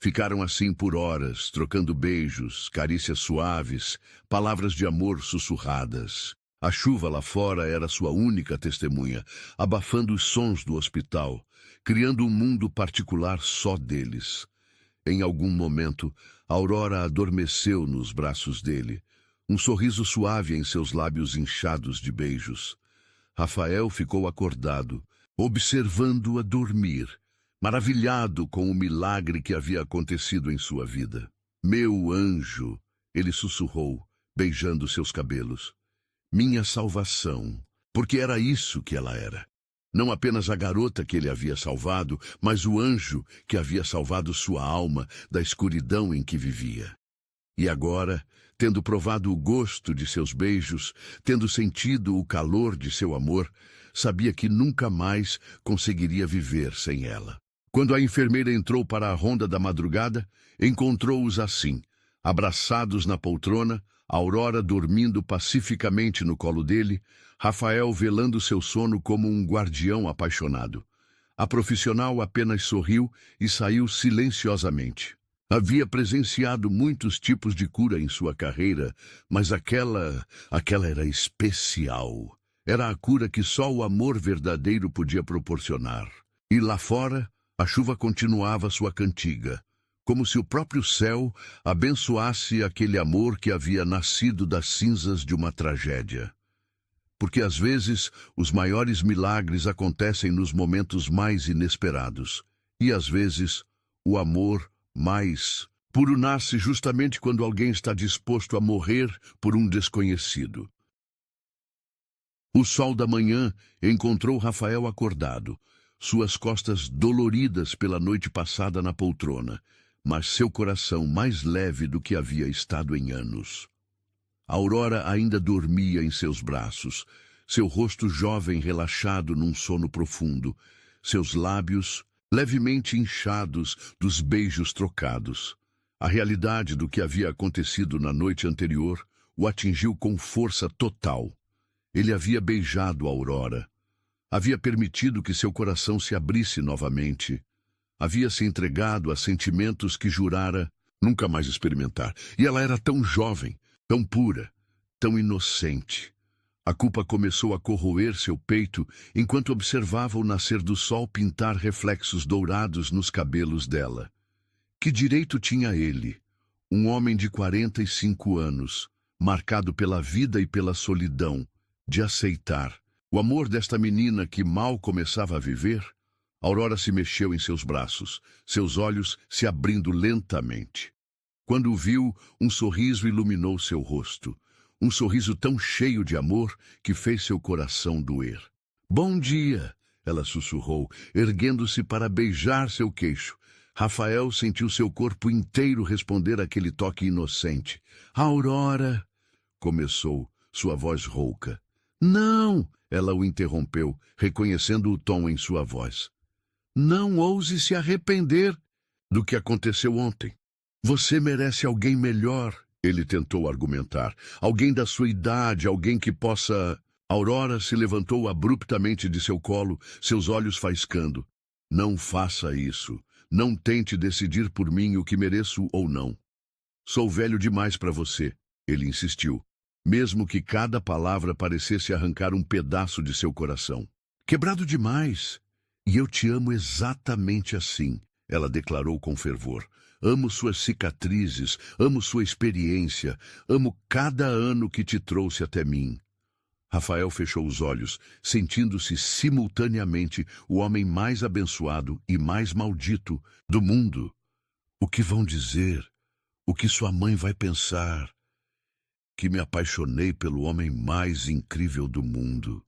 Ficaram assim por horas, trocando beijos, carícias suaves, palavras de amor sussurradas. A chuva lá fora era sua única testemunha, abafando os sons do hospital, criando um mundo particular só deles. Em algum momento, Aurora adormeceu nos braços dele, um sorriso suave em seus lábios inchados de beijos. Rafael ficou acordado, observando-a dormir, maravilhado com o milagre que havia acontecido em sua vida. Meu anjo, ele sussurrou, beijando seus cabelos. Minha salvação, porque era isso que ela era. Não apenas a garota que ele havia salvado, mas o anjo que havia salvado sua alma da escuridão em que vivia. E agora, tendo provado o gosto de seus beijos, tendo sentido o calor de seu amor, sabia que nunca mais conseguiria viver sem ela. Quando a enfermeira entrou para a ronda da madrugada, encontrou-os assim, abraçados na poltrona, Aurora dormindo pacificamente no colo dele, Rafael velando seu sono como um guardião apaixonado. A profissional apenas sorriu e saiu silenciosamente. Havia presenciado muitos tipos de cura em sua carreira, mas aquela era especial. Era a cura que só o amor verdadeiro podia proporcionar. E lá fora, a chuva continuava sua cantiga. como se o próprio céu abençoasse aquele amor que havia nascido das cinzas de uma tragédia. Porque às vezes os maiores milagres acontecem nos momentos mais inesperados, e às vezes o amor mais puro nasce justamente quando alguém está disposto a morrer por um desconhecido. O sol da manhã encontrou Rafael acordado, suas costas doloridas pela noite passada na poltrona, mas seu coração mais leve do que havia estado em anos. Aurora ainda dormia em seus braços, seu rosto jovem relaxado num sono profundo, seus lábios levemente inchados dos beijos trocados. A realidade do que havia acontecido na noite anterior o atingiu com força total. Ele havia beijado Aurora. Havia permitido que seu coração se abrisse novamente. Havia se entregado a sentimentos que jurara nunca mais experimentar. E ela era tão jovem, tão pura, tão inocente. A culpa começou a corroer seu peito enquanto observava o nascer do sol pintar reflexos dourados nos cabelos dela. Que direito tinha ele, um homem de 45 anos, marcado pela vida e pela solidão, de aceitar o amor desta menina que mal começava a viver? Aurora se mexeu em seus braços, seus olhos se abrindo lentamente. Quando o viu, um sorriso iluminou seu rosto. Um sorriso tão cheio de amor que fez seu coração doer. "Bom dia!" ela sussurrou, erguendo-se para beijar seu queixo. Rafael sentiu seu corpo inteiro responder àquele toque inocente. "Aurora!" começou, sua voz rouca. "Não!" ela o interrompeu, reconhecendo o tom em sua voz. "Não ouse se arrepender do que aconteceu ontem. Você merece alguém melhor." Ele tentou argumentar. "Alguém da sua idade, alguém que possa..." Aurora se levantou abruptamente de seu colo, seus olhos faiscando. "Não faça isso. Não tente decidir por mim o que mereço ou não. Sou velho demais para você", ele insistiu, mesmo que cada palavra parecesse arrancar um pedaço de seu coração. "Quebrado demais. E eu te amo exatamente assim", ela declarou com fervor. "Amo suas cicatrizes, amo sua experiência, amo cada ano que te trouxe até mim." Rafael fechou os olhos, sentindo-se simultaneamente o homem mais abençoado e mais maldito do mundo. "O que vão dizer? O que sua mãe vai pensar? Que me apaixonei pelo homem mais incrível do mundo."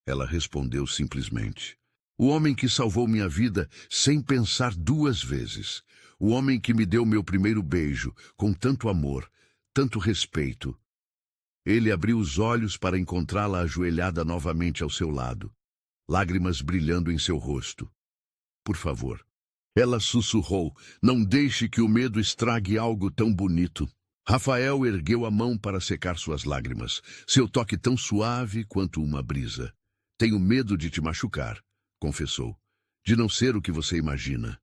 Ela respondeu simplesmente. "O homem que salvou minha vida sem pensar duas vezes. O homem que me deu meu primeiro beijo, com tanto amor, tanto respeito." Ele abriu os olhos para encontrá-la ajoelhada novamente ao seu lado, lágrimas brilhando em seu rosto. "Por favor." Ela sussurrou, "não deixe que o medo estrague algo tão bonito." Rafael ergueu a mão para secar suas lágrimas, seu toque tão suave quanto uma brisa. "Tenho medo de te machucar", confessou, "de não ser o que você imagina."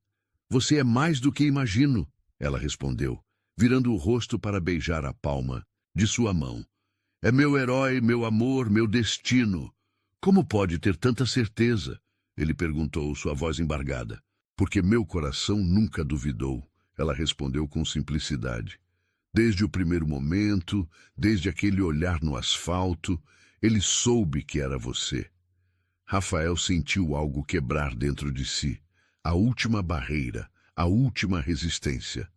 "Você é mais do que imagino", ela respondeu, virando o rosto para beijar a palma de sua mão. "É meu herói, meu amor, meu destino." "Como pode ter tanta certeza?" ele perguntou, sua voz embargada. "Porque meu coração nunca duvidou", ela respondeu com simplicidade. "Desde o primeiro momento, desde aquele olhar no asfalto, ele soube que era você." Rafael sentiu algo quebrar dentro de si. A última barreira, a última resistência.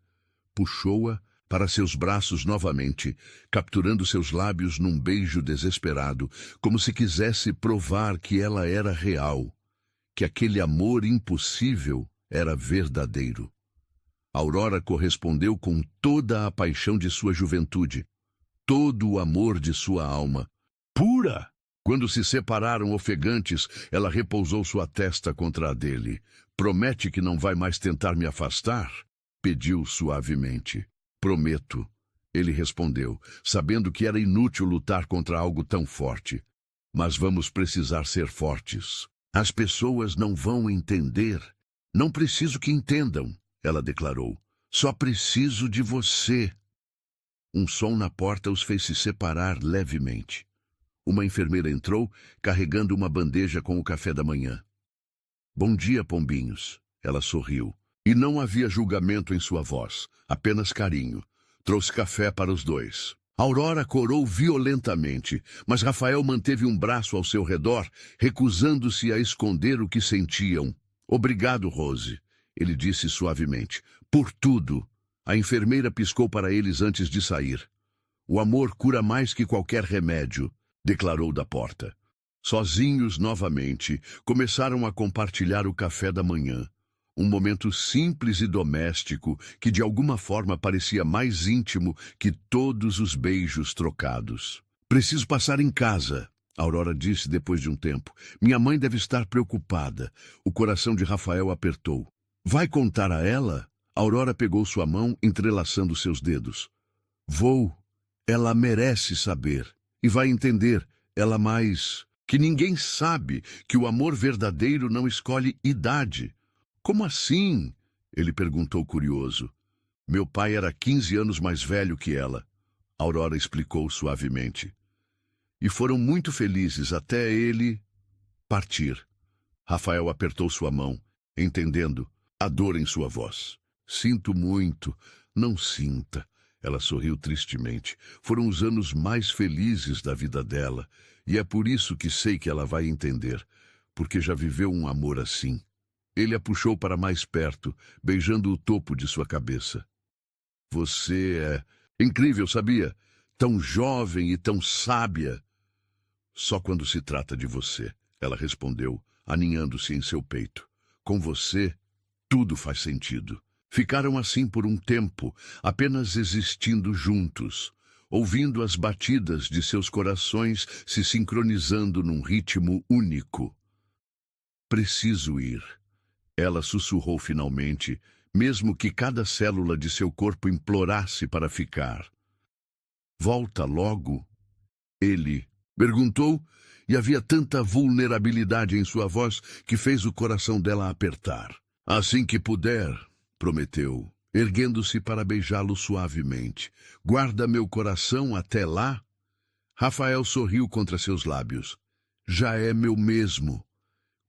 Puxou-a para seus braços novamente, capturando seus lábios num beijo desesperado, como se quisesse provar que ela era real, que aquele amor impossível era verdadeiro. Aurora correspondeu com toda a paixão de sua juventude, todo o amor de sua alma, pura. Quando se separaram ofegantes, ela repousou sua testa contra a dele. "Promete que não vai mais tentar me afastar?" pediu suavemente. "Prometo", ele respondeu, sabendo que era inútil lutar contra algo tão forte. "Mas vamos precisar ser fortes. As pessoas não vão entender." "Não preciso que entendam", ela declarou. "Só preciso de você." Um som na porta os fez se separar levemente. Uma enfermeira entrou, carregando uma bandeja com o café da manhã. "Bom dia, pombinhos." Ela sorriu. E não havia julgamento em sua voz, apenas carinho. Trouxe café para os dois. Aurora corou violentamente, mas Rafael manteve um braço ao seu redor, recusando-se a esconder o que sentiam. Obrigado, Rose, ele disse suavemente. Por tudo. A enfermeira piscou para eles antes de sair. O amor cura mais que qualquer remédio, declarou da porta. Sozinhos novamente, começaram a compartilhar o café da manhã. Um momento simples e doméstico que de alguma forma parecia mais íntimo que todos os beijos trocados. Preciso passar em casa, Aurora disse depois de um tempo. Minha mãe deve estar preocupada. O coração de Rafael apertou. Vai contar a ela? Aurora pegou sua mão, entrelaçando seus dedos. Vou. Ela merece saber. E vai entender. Ela mais... Que ninguém sabe que o amor verdadeiro não escolhe idade. Como assim? Ele perguntou curioso. Meu pai era 15 anos mais velho que ela. Aurora explicou suavemente. E foram muito felizes até ele partir. Rafael apertou sua mão, entendendo a dor em sua voz. Sinto muito. Não sinta. Ela sorriu tristemente. Foram os anos mais felizes da vida dela. E é por isso que sei que ela vai entender. Porque já viveu um amor assim. Ele a puxou para mais perto, beijando o topo de sua cabeça. Você é incrível, sabia? Tão jovem e tão sábia. Só quando se trata de você, ela respondeu, aninhando-se em seu peito. Com você, tudo faz sentido. Ficaram assim por um tempo, apenas existindo juntos, ouvindo as batidas de seus corações se sincronizando num ritmo único. Preciso ir. Ela sussurrou finalmente, mesmo que cada célula de seu corpo implorasse para ficar. Volta logo? Ele perguntou, e havia tanta vulnerabilidade em sua voz que fez o coração dela apertar. Assim que puder, prometeu, erguendo-se para beijá-lo suavemente. Guarda meu coração até lá? Rafael sorriu contra seus lábios. Já é meu mesmo.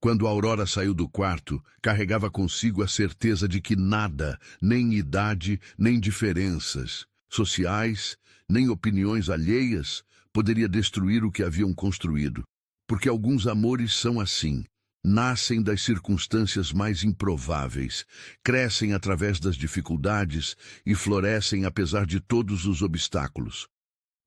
Quando Aurora saiu do quarto, carregava consigo a certeza de que nada, nem idade, nem diferenças sociais, nem opiniões alheias, poderia destruir o que haviam construído. Porque alguns amores são assim. Nascem das circunstâncias mais improváveis, crescem através das dificuldades e florescem apesar de todos os obstáculos.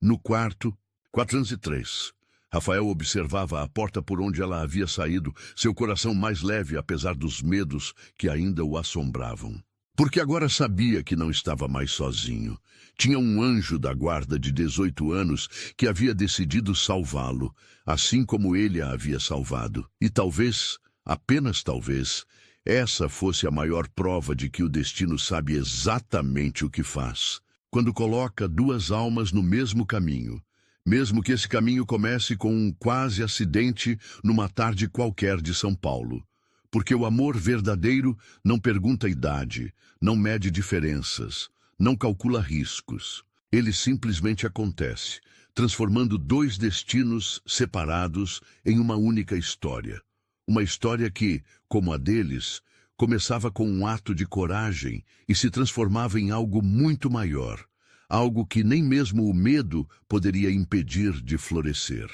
No quarto, 403. Rafael observava a porta por onde ela havia saído, seu coração mais leve apesar dos medos que ainda o assombravam. Porque agora sabia que não estava mais sozinho. Tinha um anjo da guarda de 18 anos que havia decidido salvá-lo, assim como ele a havia salvado. E talvez, apenas talvez, essa fosse a maior prova de que o destino sabe exatamente o que faz. Quando coloca duas almas no mesmo caminho, mesmo que esse caminho comece com um quase acidente numa tarde qualquer de São Paulo. Porque o amor verdadeiro não pergunta idade, não mede diferenças, não calcula riscos. Ele simplesmente acontece, transformando dois destinos separados em uma única história. Uma história que, como a deles, começava com um ato de coragem e se transformava em algo muito maior. Algo que nem mesmo o medo poderia impedir de florescer.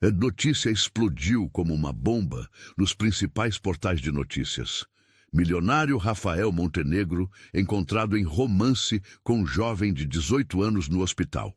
A notícia explodiu como uma bomba nos principais portais de notícias. Milionário Rafael Montenegro encontrado em romance com um jovem de 18 anos no hospital.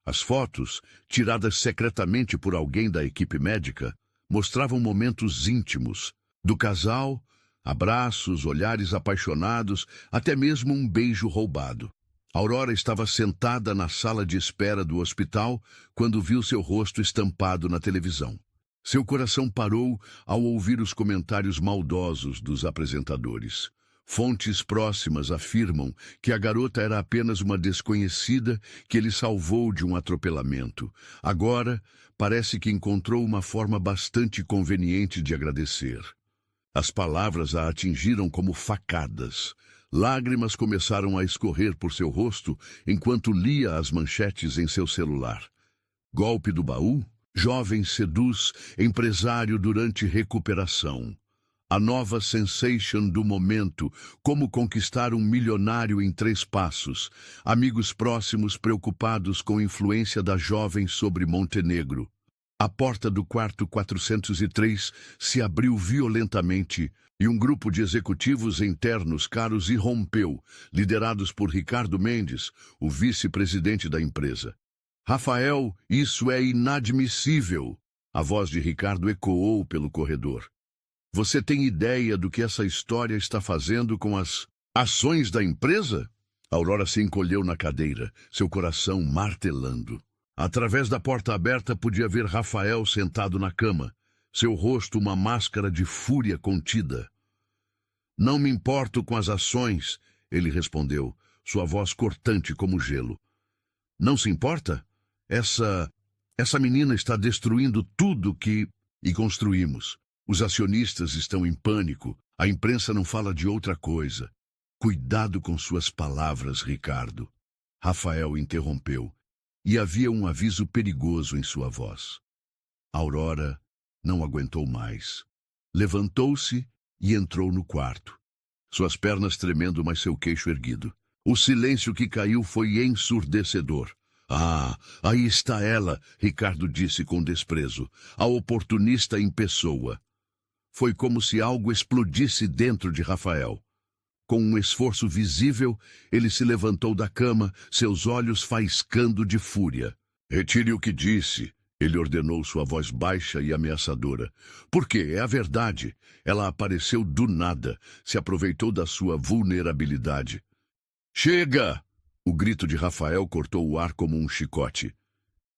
As fotos, tiradas secretamente por alguém da equipe médica, mostravam momentos íntimos do casal, abraços, olhares apaixonados, até mesmo um beijo roubado. Aurora estava sentada na sala de espera do hospital quando viu seu rosto estampado na televisão. Seu coração parou ao ouvir os comentários maldosos dos apresentadores. Fontes próximas afirmam que a garota era apenas uma desconhecida que ele salvou de um atropelamento. Agora, parece que encontrou uma forma bastante conveniente de agradecer. As palavras a atingiram como facadas. Lágrimas começaram a escorrer por seu rosto enquanto lia as manchetes em seu celular. Golpe do baú? Jovem seduz empresário durante recuperação. A nova sensation do momento, como conquistar um milionário em 3 passos. Amigos próximos preocupados com a influência da jovem sobre Montenegro. A porta do quarto 403 se abriu violentamente e um grupo de executivos internos caros irrompeu, liderados por Ricardo Mendes, o vice-presidente da empresa. Rafael, isso é inadmissível! A voz de Ricardo ecoou pelo corredor. Você tem ideia do que essa história está fazendo com as ações da empresa? Aurora se encolheu na cadeira, seu coração martelando. Através da porta aberta podia ver Rafael sentado na cama, seu rosto uma máscara de fúria contida. Não me importo com as ações, ele respondeu, sua voz cortante como gelo. Não se importa? Essa menina está destruindo tudo que construímos. Os acionistas estão em pânico. A imprensa não fala de outra coisa. Cuidado com suas palavras, Ricardo. Rafael interrompeu. E havia um aviso perigoso em sua voz. Aurora não aguentou mais. Levantou-se e entrou no quarto. Suas pernas tremendo, mas seu queixo erguido. O silêncio que caiu foi ensurdecedor. Ah, aí está ela, Ricardo disse com desprezo. A oportunista em pessoa. Foi como se algo explodisse dentro de Rafael. Com um esforço visível, ele se levantou da cama, seus olhos faiscando de fúria. Retire o que disse, ele ordenou, sua voz baixa e ameaçadora. Por quê? É a verdade. Ela apareceu do nada, se aproveitou da sua vulnerabilidade. Chega! O grito de Rafael cortou o ar como um chicote.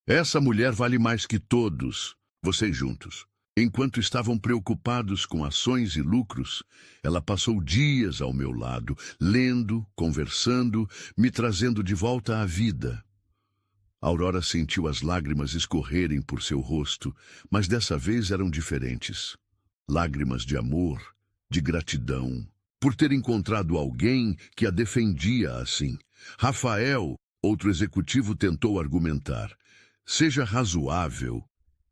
Essa mulher vale mais que todos, vocês juntos. Enquanto estavam preocupados com ações e lucros, ela passou dias ao meu lado, lendo, conversando, me trazendo de volta à vida. Aurora sentiu as lágrimas escorrerem por seu rosto, mas dessa vez eram diferentes. Lágrimas de amor, de gratidão, por ter encontrado alguém que a defendia assim. Rafael, outro executivo, tentou argumentar. Seja razoável.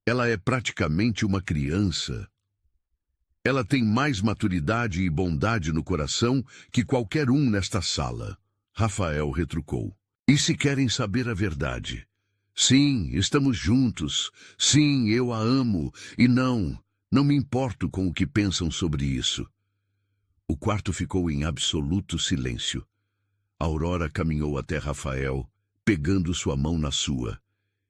Ela é praticamente uma criança. Ela tem mais maturidade e bondade no coração que qualquer um nesta sala. Rafael retrucou. E se querem saber a verdade? Sim, estamos juntos. Sim, eu a amo. E não me importo com o que pensam sobre isso. O quarto ficou em absoluto silêncio. Aurora caminhou até Rafael, pegando sua mão na sua.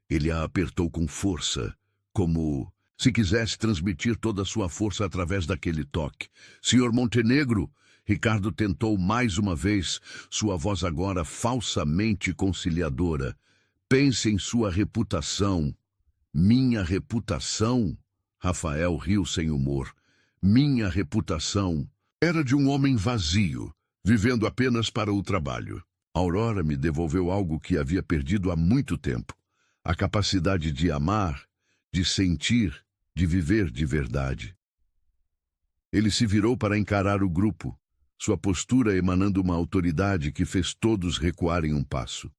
Ele a apertou com força, como se quisesse transmitir toda a sua força através daquele toque. Senhor Montenegro, Ricardo tentou mais uma vez, sua voz agora falsamente conciliadora. Pense em sua reputação. Minha reputação? Rafael riu sem humor. Minha reputação era de um homem vazio, vivendo apenas para o trabalho. Aurora me devolveu algo que havia perdido há muito tempo. A capacidade de amar, de sentir, de viver de verdade. Ele se virou para encarar o grupo, sua postura emanando uma autoridade que fez todos recuarem um passo.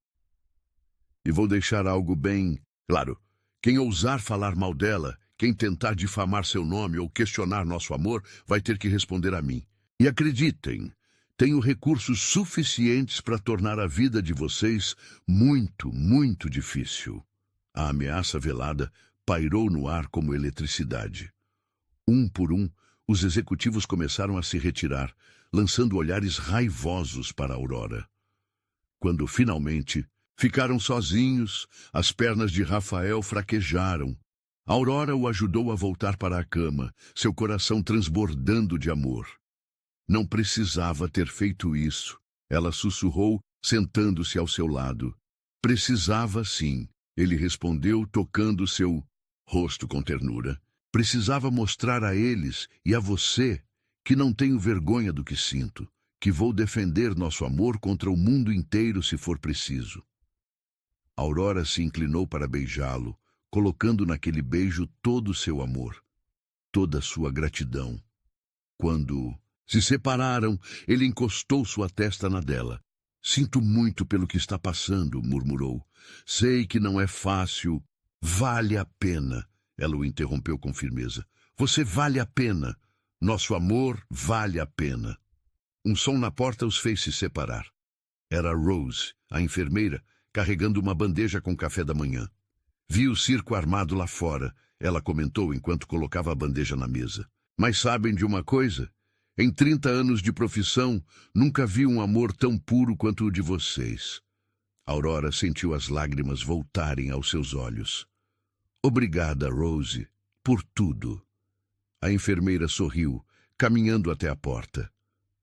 E vou deixar algo bem claro. Quem ousar falar mal dela, quem tentar difamar seu nome ou questionar nosso amor, vai ter que responder a mim. E acreditem, tenho recursos suficientes para tornar a vida de vocês muito, muito difícil. A ameaça velada pairou no ar como eletricidade. Um por um, os executivos começaram a se retirar, lançando olhares raivosos para Aurora. Quando, finalmente, ficaram sozinhos, as pernas de Rafael fraquejaram. Aurora o ajudou a voltar para a cama, seu coração transbordando de amor. Não precisava ter feito isso, ela sussurrou, sentando-se ao seu lado. Precisava sim, ele respondeu, tocando seu rosto com ternura. Precisava mostrar a eles e a você que não tenho vergonha do que sinto, que vou defender nosso amor contra o mundo inteiro se for preciso. Aurora se inclinou para beijá-lo, colocando naquele beijo todo o seu amor, toda a sua gratidão. Quando se separaram, ele encostou sua testa na dela. Sinto muito pelo que está passando, murmurou. Sei que não é fácil. Vale a pena. Ela o interrompeu com firmeza. Você vale a pena. Nosso amor vale a pena. Um som na porta os fez se separar. Era Rose, a enfermeira, carregando uma bandeja com café da manhã. Vi o circo armado lá fora, ela comentou enquanto colocava a bandeja na mesa. Mas sabem de uma coisa? Em 30 anos de profissão, nunca vi um amor tão puro quanto o de vocês. Aurora sentiu as lágrimas voltarem aos seus olhos. Obrigada, Rose, por tudo. A enfermeira sorriu, caminhando até a porta.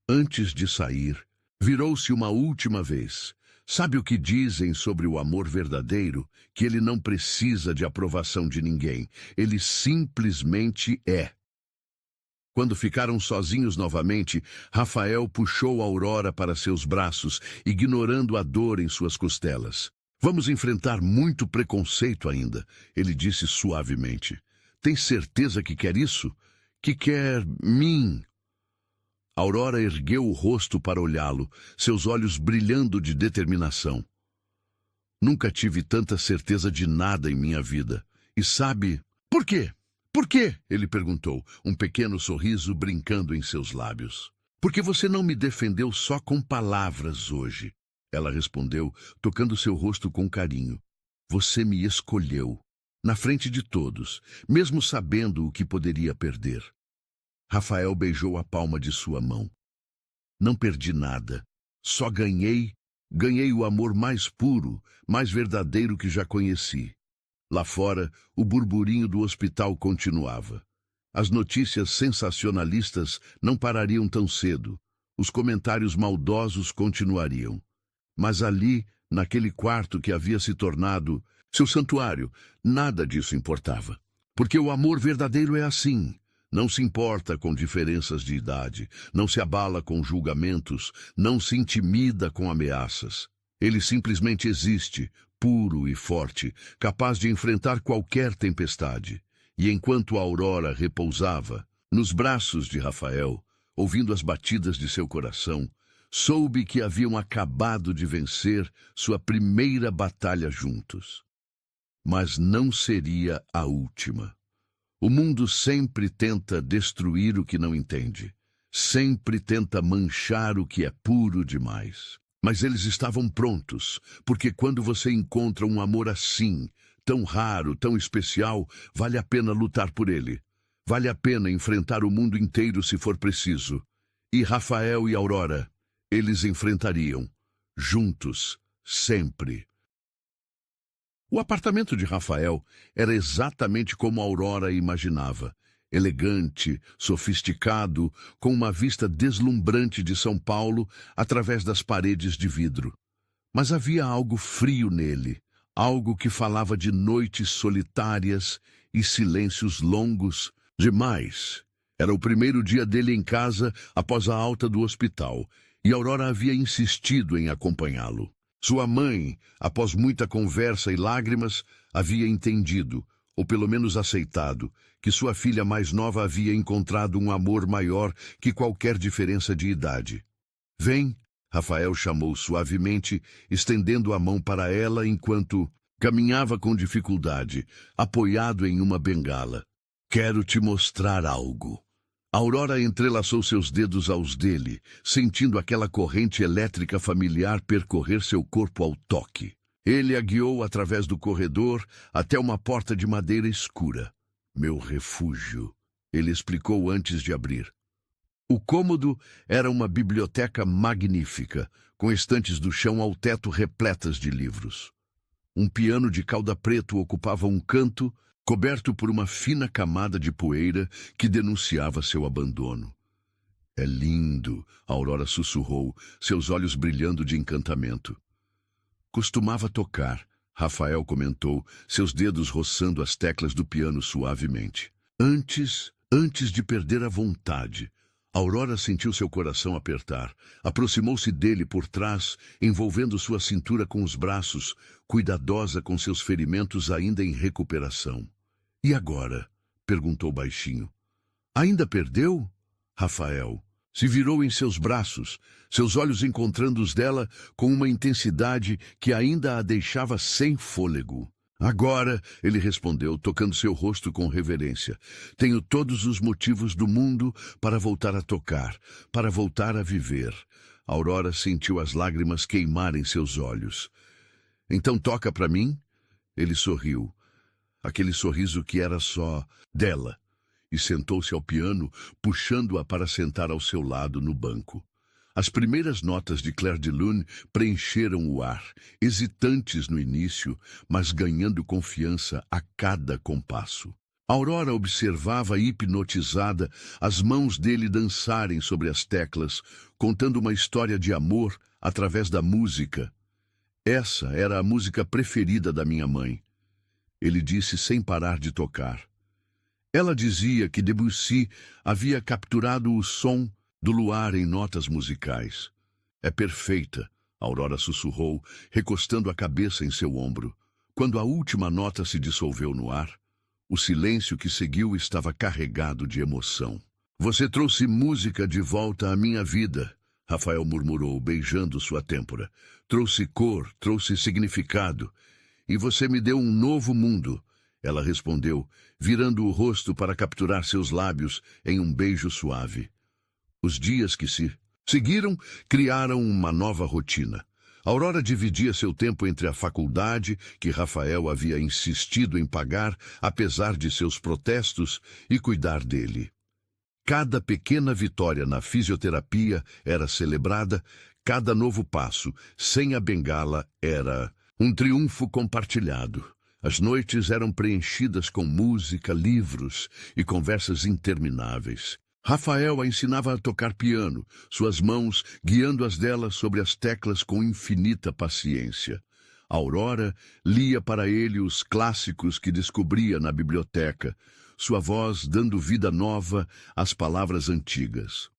Antes de sair, virou-se uma última vez. Sabe o que dizem sobre o amor verdadeiro? Que ele não precisa de aprovação de ninguém. Ele simplesmente é. Quando ficaram sozinhos novamente, Rafael puxou Aurora para seus braços, ignorando a dor em suas costelas. Vamos enfrentar muito preconceito ainda, ele disse suavemente. Tem certeza que quer isso? Que quer mim? Aurora ergueu o rosto para olhá-lo, seus olhos brilhando de determinação. Nunca tive tanta certeza de nada em minha vida. E sabe... Por quê? Por quê? Ele perguntou, um pequeno sorriso brincando em seus lábios. Porque você não me defendeu só com palavras hoje. Ela respondeu, tocando seu rosto com carinho. Você me escolheu, na frente de todos, mesmo sabendo o que poderia perder. Rafael beijou a palma de sua mão. Não perdi nada. Só ganhei o amor mais puro, mais verdadeiro que já conheci. Lá fora, o burburinho do hospital continuava. As notícias sensacionalistas não parariam tão cedo. Os comentários maldosos continuariam. Mas ali, naquele quarto que havia se tornado seu santuário, nada disso importava. Porque o amor verdadeiro é assim. Não se importa com diferenças de idade, não se abala com julgamentos, não se intimida com ameaças. Ele simplesmente existe, puro e forte, capaz de enfrentar qualquer tempestade. E enquanto a Aurora repousava, nos braços de Rafael, ouvindo as batidas de seu coração, soube que haviam acabado de vencer sua primeira batalha juntos. Mas não seria a última. O mundo sempre tenta destruir o que não entende. Sempre tenta manchar o que é puro demais. Mas eles estavam prontos, porque quando você encontra um amor assim, tão raro, tão especial, vale a pena lutar por ele. Vale a pena enfrentar o mundo inteiro se for preciso. E Rafael e Aurora, eles enfrentariam, juntos, sempre. O apartamento de Rafael era exatamente como Aurora imaginava. Elegante, sofisticado, com uma vista deslumbrante de São Paulo através das paredes de vidro. Mas havia algo frio nele, algo que falava de noites solitárias e silêncios longos demais. Era o primeiro dia dele em casa após a alta do hospital, e Aurora havia insistido em acompanhá-lo. Sua mãe, após muita conversa e lágrimas, havia entendido, ou pelo menos aceitado, que sua filha mais nova havia encontrado um amor maior que qualquer diferença de idade. Vem, Rafael chamou suavemente, estendendo a mão para ela enquanto caminhava com dificuldade, apoiado em uma bengala. Quero te mostrar algo. Aurora entrelaçou seus dedos aos dele, sentindo aquela corrente elétrica familiar percorrer seu corpo ao toque. Ele a guiou através do corredor até uma porta de madeira escura. Meu refúgio, ele explicou antes de abrir. O cômodo era uma biblioteca magnífica, com estantes do chão ao teto repletas de livros. Um piano de cauda preto ocupava um canto, coberto por uma fina camada de poeira que denunciava seu abandono. É lindo, Aurora sussurrou, seus olhos brilhando de encantamento. Costumava tocar, Rafael comentou, seus dedos roçando as teclas do piano suavemente. Antes de perder a vontade, Aurora sentiu seu coração apertar. Aproximou-se dele por trás, envolvendo sua cintura com os braços, cuidadosa com seus ferimentos ainda em recuperação. E agora? Perguntou baixinho. Ainda perdeu? Rafael se virou em seus braços, seus olhos encontrando os dela com uma intensidade que ainda a deixava sem fôlego. Agora, ele respondeu, tocando seu rosto com reverência, tenho todos os motivos do mundo para voltar a tocar, para voltar a viver. Aurora sentiu as lágrimas queimarem seus olhos. Então toca para mim? Ele sorriu, aquele sorriso que era só dela, e sentou-se ao piano, puxando-a para sentar ao seu lado no banco. As primeiras notas de Clair de Lune preencheram o ar, hesitantes no início, mas ganhando confiança a cada compasso. Aurora observava hipnotizada as mãos dele dançarem sobre as teclas, contando uma história de amor através da música. Essa era a música preferida da minha mãe. Ele disse sem parar de tocar. Ela dizia que Debussy havia capturado o som do luar em notas musicais. É perfeita, Aurora sussurrou, recostando a cabeça em seu ombro. Quando a última nota se dissolveu no ar, o silêncio que seguiu estava carregado de emoção. Você trouxe música de volta à minha vida, Rafael murmurou, beijando sua têmpora. Trouxe cor, trouxe significado. E você me deu um novo mundo, ela respondeu, virando o rosto para capturar seus lábios em um beijo suave. Os dias que se seguiram criaram uma nova rotina. Aurora dividia seu tempo entre a faculdade, que Rafael havia insistido em pagar, apesar de seus protestos, e cuidar dele. Cada pequena vitória na fisioterapia era celebrada, cada novo passo, sem a bengala, era um triunfo compartilhado. As noites eram preenchidas com música, livros e conversas intermináveis. Rafael a ensinava a tocar piano, suas mãos guiando as dela sobre as teclas com infinita paciência. Aurora lia para ele os clássicos que descobria na biblioteca, sua voz dando vida nova às palavras antigas.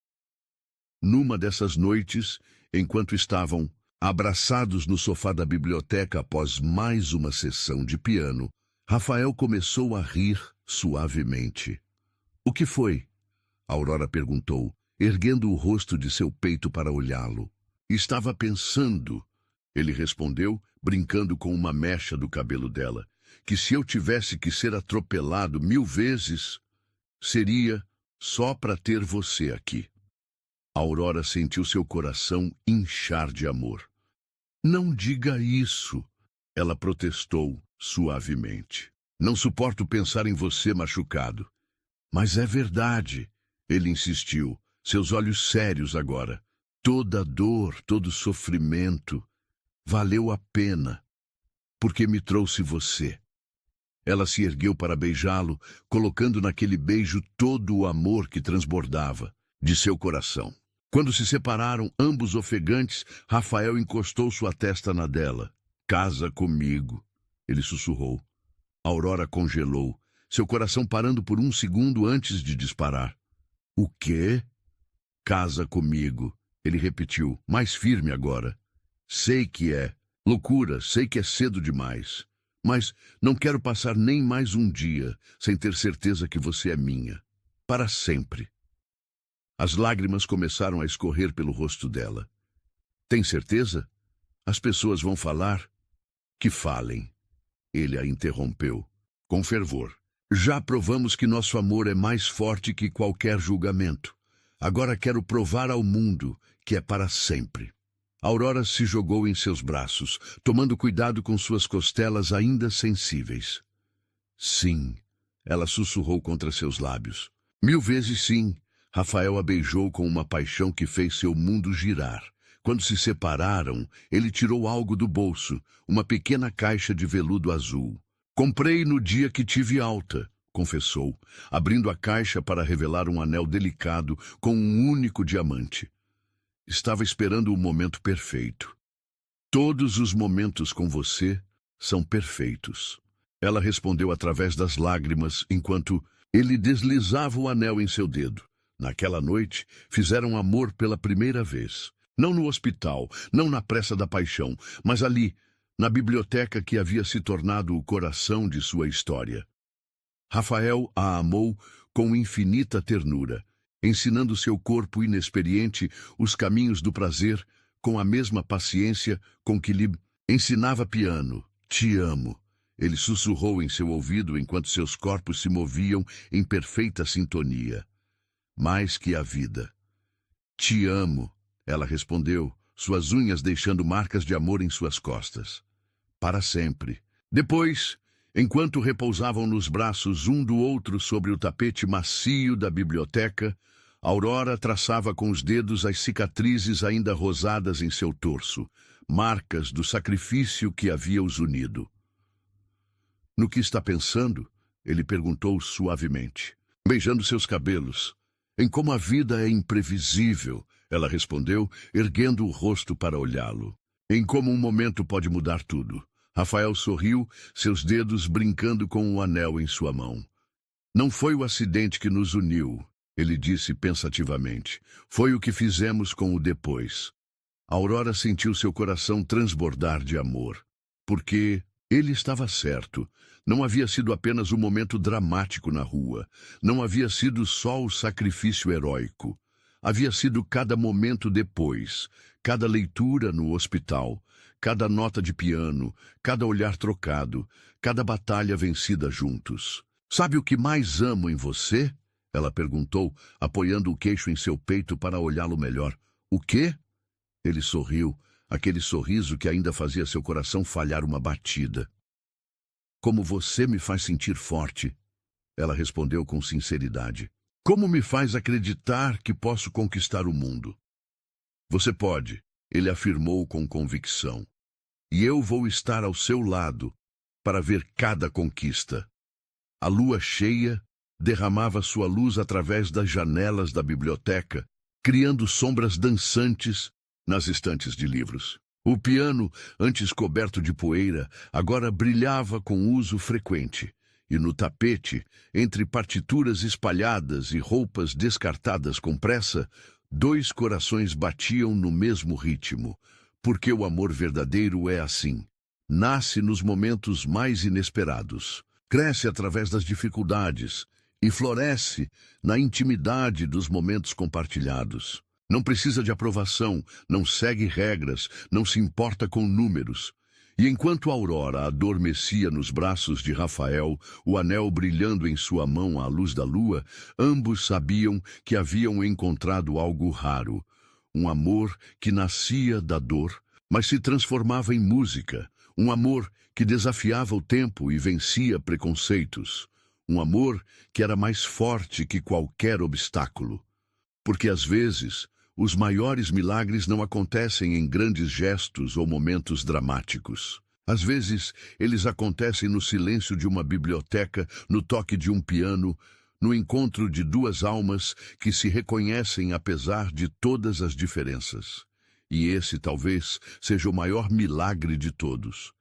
Numa dessas noites, enquanto estavam abraçados no sofá da biblioteca após mais uma sessão de piano, Rafael começou a rir suavemente. O que foi? Aurora perguntou, erguendo o rosto de seu peito para olhá-lo. Estava pensando, ele respondeu, brincando com uma mecha do cabelo dela, que se eu tivesse que ser atropelado 1000 vezes, seria só para ter você aqui. Aurora sentiu seu coração inchar de amor. Não diga isso, ela protestou suavemente. Não suporto pensar em você machucado. Mas é verdade. Ele insistiu, seus olhos sérios agora. Toda dor, todo sofrimento, valeu a pena, porque me trouxe você. Ela se ergueu para beijá-lo, colocando naquele beijo todo o amor que transbordava de seu coração. Quando se separaram, ambos ofegantes, Rafael encostou sua testa na dela. Casa comigo, ele sussurrou. Aurora congelou, seu coração parando por um segundo antes de disparar. O quê? Casa comigo, ele repetiu, mais firme agora. Sei que é loucura, sei que é cedo demais, mas não quero passar nem mais um dia sem ter certeza que você é minha, para sempre. As lágrimas começaram a escorrer pelo rosto dela. Tem certeza? As pessoas vão falar? Que falem. Ele a interrompeu, com fervor. Já provamos que nosso amor é mais forte que qualquer julgamento. Agora quero provar ao mundo que é para sempre. Aurora se jogou em seus braços, tomando cuidado com suas costelas ainda sensíveis. Sim, ela sussurrou contra seus lábios. 1000 vezes sim. Rafael a beijou com uma paixão que fez seu mundo girar. Quando se separaram, ele tirou algo do bolso, uma pequena caixa de veludo azul. Comprei no dia que tive alta, confessou, abrindo a caixa para revelar um anel delicado com um único diamante. Estava esperando o momento perfeito. Todos os momentos com você são perfeitos. Ela respondeu através das lágrimas, enquanto ele deslizava o anel em seu dedo. Naquela noite, fizeram amor pela primeira vez. Não no hospital, não na pressa da paixão, mas ali, na biblioteca que havia se tornado o coração de sua história. Rafael a amou com infinita ternura, ensinando seu corpo inexperiente os caminhos do prazer com a mesma paciência com que lhe ensinava piano. Te amo, Ele sussurrou em seu ouvido enquanto seus corpos se moviam em perfeita sintonia. Mais que a vida. Te amo, ela respondeu, suas unhas deixando marcas de amor em suas costas. Para sempre. Depois, enquanto repousavam nos braços um do outro sobre o tapete macio da biblioteca, Aurora traçava com os dedos as cicatrizes ainda rosadas em seu torso, marcas do sacrifício que havia os unido. No que está pensando? Ele perguntou suavemente, beijando seus cabelos. Em como a vida é imprevisível, ela respondeu, erguendo o rosto para olhá-lo. Em como um momento pode mudar tudo. Rafael sorriu, seus dedos brincando com o anel em sua mão. Não foi o acidente que nos uniu, ele disse pensativamente. Foi o que fizemos com o depois. Aurora sentiu seu coração transbordar de amor. Porque ele estava certo. Não havia sido apenas um momento dramático na rua. Não havia sido só o sacrifício heróico. Havia sido cada momento depois, cada leitura no hospital, cada nota de piano, cada olhar trocado, cada batalha vencida juntos. Sabe o que mais amo em você? Ela perguntou, apoiando o queixo em seu peito para olhá-lo melhor. O quê? Ele sorriu, aquele sorriso que ainda fazia seu coração falhar uma batida. Como você me faz sentir forte, ela respondeu com sinceridade. Como me faz acreditar que posso conquistar o mundo? Você pode, ele afirmou com convicção. E eu vou estar ao seu lado para ver cada conquista. A lua cheia derramava sua luz através das janelas da biblioteca, criando sombras dançantes nas estantes de livros. O piano, antes coberto de poeira, agora brilhava com uso frequente. E no tapete, entre partituras espalhadas e roupas descartadas com pressa, 2 corações batiam no mesmo ritmo. Porque o amor verdadeiro é assim. Nasce nos momentos mais inesperados, cresce através das dificuldades e floresce na intimidade dos momentos compartilhados. Não precisa de aprovação, não segue regras, não se importa com números. E enquanto Aurora adormecia nos braços de Rafael, o anel brilhando em sua mão à luz da lua, ambos sabiam que haviam encontrado algo raro. Um amor que nascia da dor, mas se transformava em música. Um amor que desafiava o tempo e vencia preconceitos. Um amor que era mais forte que qualquer obstáculo. Porque às vezes, os maiores milagres não acontecem em grandes gestos ou momentos dramáticos. Às vezes, eles acontecem no silêncio de uma biblioteca, no toque de um piano, no encontro de 2 almas que se reconhecem apesar de todas as diferenças. E esse, talvez, seja o maior milagre de todos.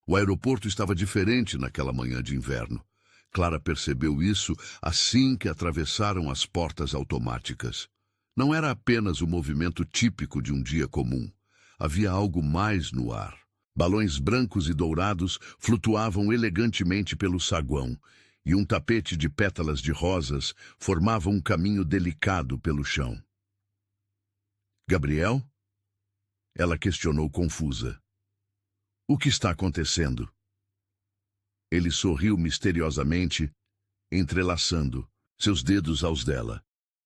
O aeroporto estava diferente naquela manhã de inverno. Clara percebeu isso assim que atravessaram as portas automáticas. Não era apenas o movimento típico de um dia comum. Havia algo mais no ar. Balões brancos e dourados flutuavam elegantemente pelo saguão, e um tapete de pétalas de rosas formava um caminho delicado pelo chão. Gabriel? Ela questionou confusa. O que está acontecendo? Ele sorriu misteriosamente, entrelaçando seus dedos aos dela.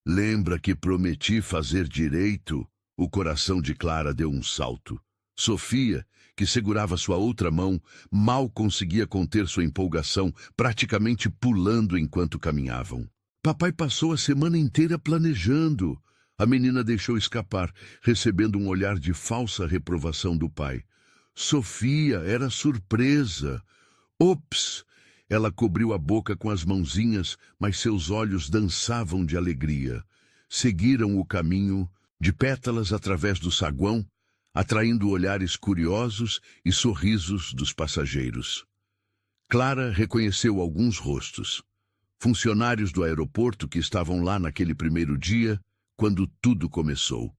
Lembra que prometi fazer direito? O coração de Clara deu um salto. Sofia, que segurava sua outra mão, mal conseguia conter sua empolgação, praticamente pulando enquanto caminhavam. Papai passou a semana inteira planejando. A menina deixou escapar, recebendo um olhar de falsa reprovação do pai. Sofia, era surpresa. Ops! Ela cobriu a boca com as mãozinhas, mas seus olhos dançavam de alegria. Seguiram o caminho, de pétalas através do saguão, atraindo olhares curiosos e sorrisos dos passageiros. Clara reconheceu alguns rostos. Funcionários do aeroporto que estavam lá naquele primeiro dia, quando tudo começou.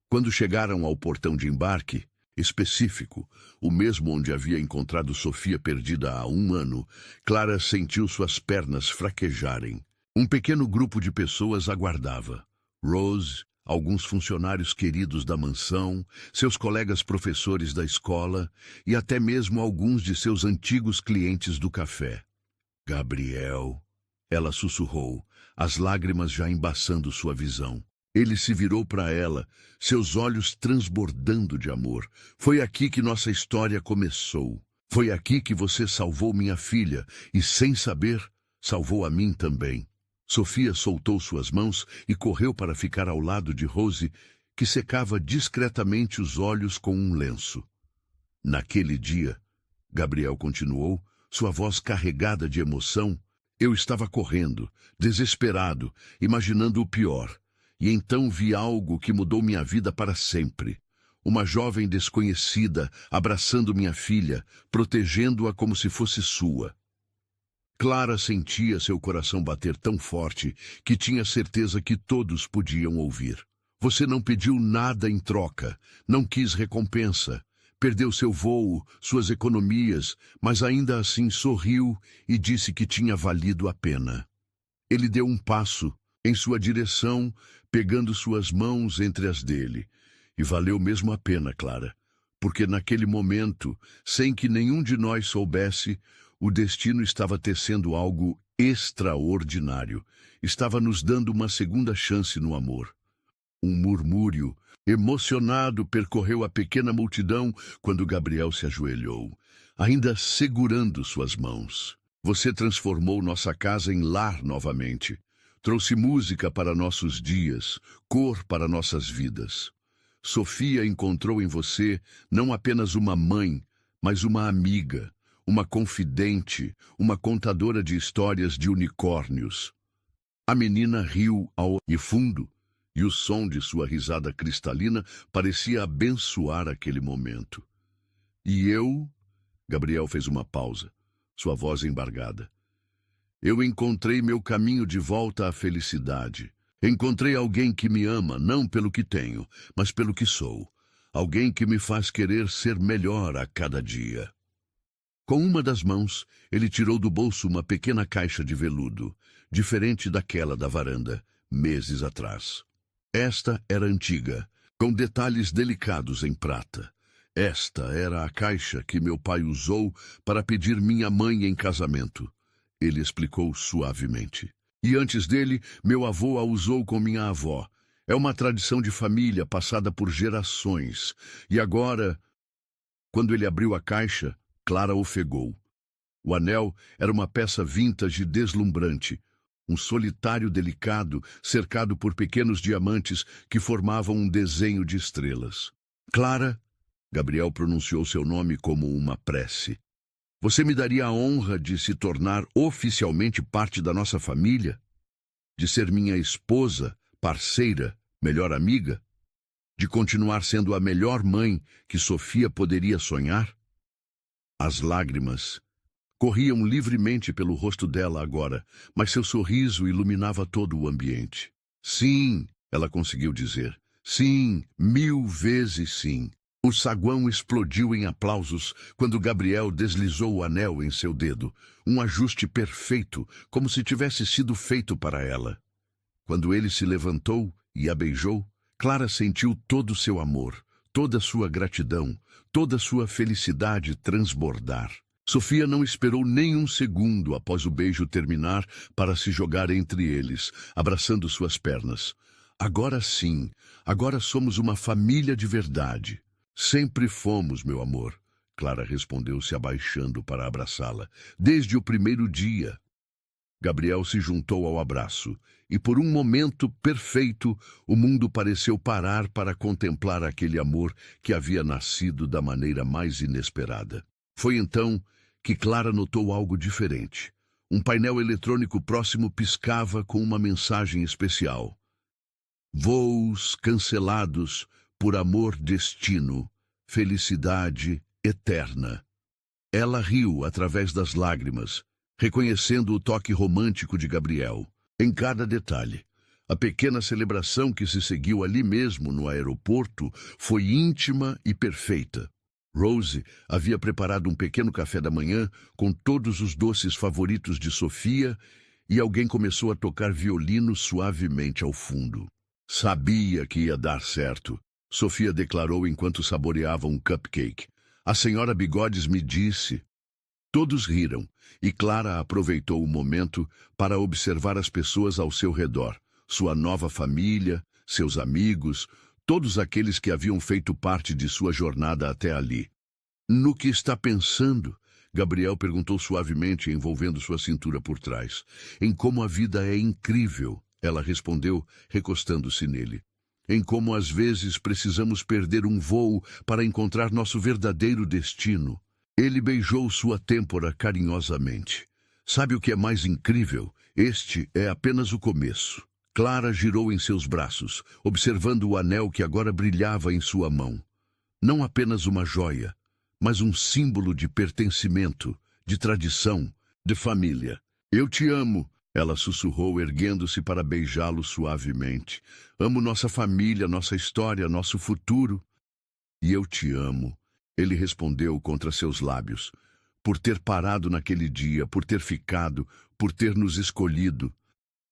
Quando chegaram ao portão de embarque, específico, o mesmo onde havia encontrado Sofia perdida há 1 ano, Clara sentiu suas pernas fraquejarem. Um pequeno grupo de pessoas aguardava. Rose, alguns funcionários queridos da mansão, seus colegas professores da escola e até mesmo alguns de seus antigos clientes do café. Gabriel, ela sussurrou, as lágrimas já embaçando sua visão. Ele se virou para ela, seus olhos transbordando de amor. Foi aqui que nossa história começou. Foi aqui que você salvou minha filha e, sem saber, salvou a mim também. Sofia soltou suas mãos e correu para ficar ao lado de Rose, que secava discretamente os olhos com um lenço. Naquele dia, Gabriel continuou, sua voz carregada de emoção, eu estava correndo, desesperado, imaginando o pior, e então vi algo que mudou minha vida para sempre. Uma jovem desconhecida abraçando minha filha, protegendo-a como se fosse sua. Clara sentia seu coração bater tão forte que tinha certeza que todos podiam ouvir. Você não pediu nada em troca, não quis recompensa, perdeu seu voo, suas economias, mas ainda assim sorriu e disse que tinha valido a pena. Ele deu um passo em sua direção, pegando suas mãos entre as dele. E valeu mesmo a pena, Clara, porque naquele momento, sem que nenhum de nós soubesse, o destino estava tecendo algo extraordinário. Estava nos dando uma segunda chance no amor. Um murmúrio emocionado percorreu a pequena multidão quando Gabriel se ajoelhou, ainda segurando suas mãos. Você transformou nossa casa em lar novamente. Trouxe música para nossos dias, cor para nossas vidas. Sofia encontrou em você não apenas uma mãe, mas uma amiga, uma confidente, uma contadora de histórias de unicórnios. A menina riu ao fundo, e o som de sua risada cristalina parecia abençoar aquele momento. E eu... Gabriel fez uma pausa, sua voz embargada. Eu encontrei meu caminho de volta à felicidade. Encontrei alguém que me ama, não pelo que tenho, mas pelo que sou. Alguém que me faz querer ser melhor a cada dia. Com uma das mãos, ele tirou do bolso uma pequena caixa de veludo, diferente daquela da varanda, meses atrás. Esta era antiga, com detalhes delicados em prata. Esta era a caixa que meu pai usou para pedir minha mãe em casamento. Ele explicou suavemente. E antes dele, meu avô a usou com minha avó. É uma tradição de família passada por gerações. E agora, quando ele abriu a caixa, Clara ofegou. O anel era uma peça vintage deslumbrante, um solitário delicado cercado por pequenos diamantes que formavam um desenho de estrelas. Clara, Gabriel pronunciou seu nome como uma prece. Você me daria a honra de se tornar oficialmente parte da nossa família? De ser minha esposa, parceira, melhor amiga? De continuar sendo a melhor mãe que Sofia poderia sonhar? As lágrimas corriam livremente pelo rosto dela agora, mas seu sorriso iluminava todo o ambiente. Sim, ela conseguiu dizer. Sim, 1000 vezes sim. O saguão explodiu em aplausos quando Gabriel deslizou o anel em seu dedo, um ajuste perfeito, como se tivesse sido feito para ela. Quando ele se levantou e a beijou, Clara sentiu todo o seu amor, toda a sua gratidão, toda a sua felicidade transbordar. Sofia não esperou nem um segundo após o beijo terminar para se jogar entre eles, abraçando suas pernas. Agora sim, agora somos uma família de verdade. Sempre fomos, meu amor, Clara respondeu se abaixando para abraçá-la. Desde o primeiro dia. Gabriel se juntou ao abraço, e por um momento perfeito, o mundo pareceu parar para contemplar aquele amor que havia nascido da maneira mais inesperada. Foi então que Clara notou algo diferente. Um painel eletrônico próximo piscava com uma mensagem especial. Voos cancelados por amor destino, felicidade eterna. Ela riu através das lágrimas, reconhecendo o toque romântico de Gabriel. Em cada detalhe, a pequena celebração que se seguiu ali mesmo no aeroporto foi íntima e perfeita. Rose havia preparado um pequeno café da manhã com todos os doces favoritos de Sofia e alguém começou a tocar violino suavemente ao fundo. Sabia que ia dar certo, Sofia declarou enquanto saboreava um cupcake. A senhora Bigodes me disse. Todos riram, e Clara aproveitou o momento para observar as pessoas ao seu redor, sua nova família, seus amigos, todos aqueles que haviam feito parte de sua jornada até ali. No que está pensando? Gabriel perguntou suavemente, envolvendo sua cintura por trás. Em como a vida é incrível, ela respondeu, recostando-se nele. Em como às vezes precisamos perder um voo para encontrar nosso verdadeiro destino. Ele beijou sua têmpora carinhosamente. Sabe o que é mais incrível? Este é apenas o começo. Clara girou em seus braços, observando o anel que agora brilhava em sua mão. Não apenas uma joia, mas um símbolo de pertencimento, de tradição, de família. Eu te amo, ela sussurrou, erguendo-se para beijá-lo suavemente. Amo nossa família, nossa história, nosso futuro. E eu te amo, ele respondeu contra seus lábios. Por ter parado naquele dia, por ter ficado, por ter nos escolhido.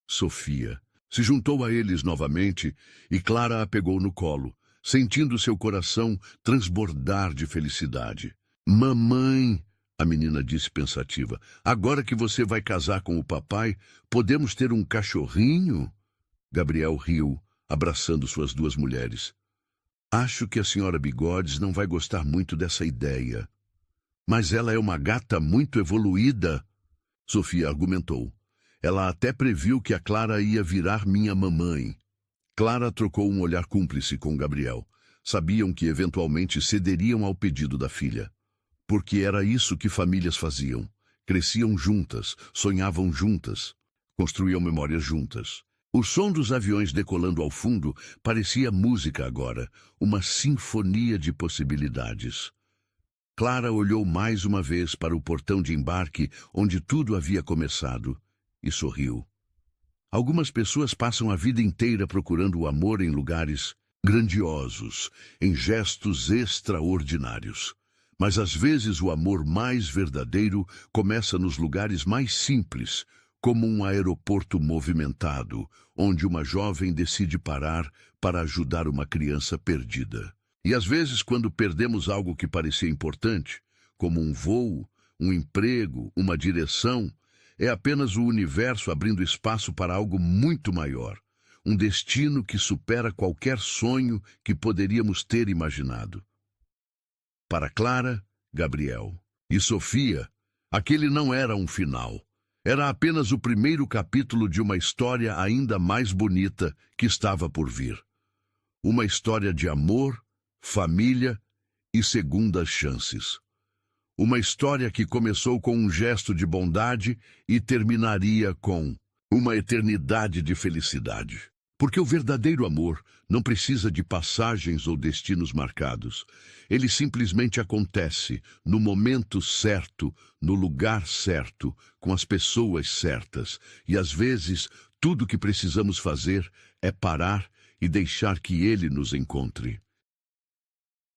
Sofia se juntou a eles novamente e Clara a pegou no colo, sentindo seu coração transbordar de felicidade. Mamãe, a menina disse pensativa, agora que você vai casar com o papai, podemos ter um cachorrinho? Gabriel riu, abraçando suas duas mulheres. Acho que a senhora Bigodes não vai gostar muito dessa ideia. Mas ela é uma gata muito evoluída, Sofia argumentou. Ela até previu que a Clara ia virar minha mamãe. Clara trocou um olhar cúmplice com Gabriel. Sabiam que eventualmente cederiam ao pedido da filha. Porque era isso que famílias faziam. Cresciam juntas, sonhavam juntas, construíam memórias juntas. O som dos aviões decolando ao fundo parecia música agora, uma sinfonia de possibilidades. Clara olhou mais uma vez para o portão de embarque onde tudo havia começado e sorriu. Algumas pessoas passam a vida inteira procurando o amor em lugares grandiosos, em gestos extraordinários. Mas às vezes o amor mais verdadeiro começa nos lugares mais simples, como um aeroporto movimentado, onde uma jovem decide parar para ajudar uma criança perdida. E às vezes, quando perdemos algo que parecia importante, como um voo, um emprego, uma direção, é apenas o universo abrindo espaço para algo muito maior, um destino que supera qualquer sonho que poderíamos ter imaginado. Para Clara, Gabriel e Sofia, aquele não era um final. Era apenas o primeiro capítulo de uma história ainda mais bonita que estava por vir. Uma história de amor, família e segundas chances. Uma história que começou com um gesto de bondade e terminaria com uma eternidade de felicidade. Porque o verdadeiro amor não precisa de passagens ou destinos marcados. Ele simplesmente acontece no momento certo, no lugar certo, com as pessoas certas. E às vezes, tudo o que precisamos fazer é parar e deixar que ele nos encontre.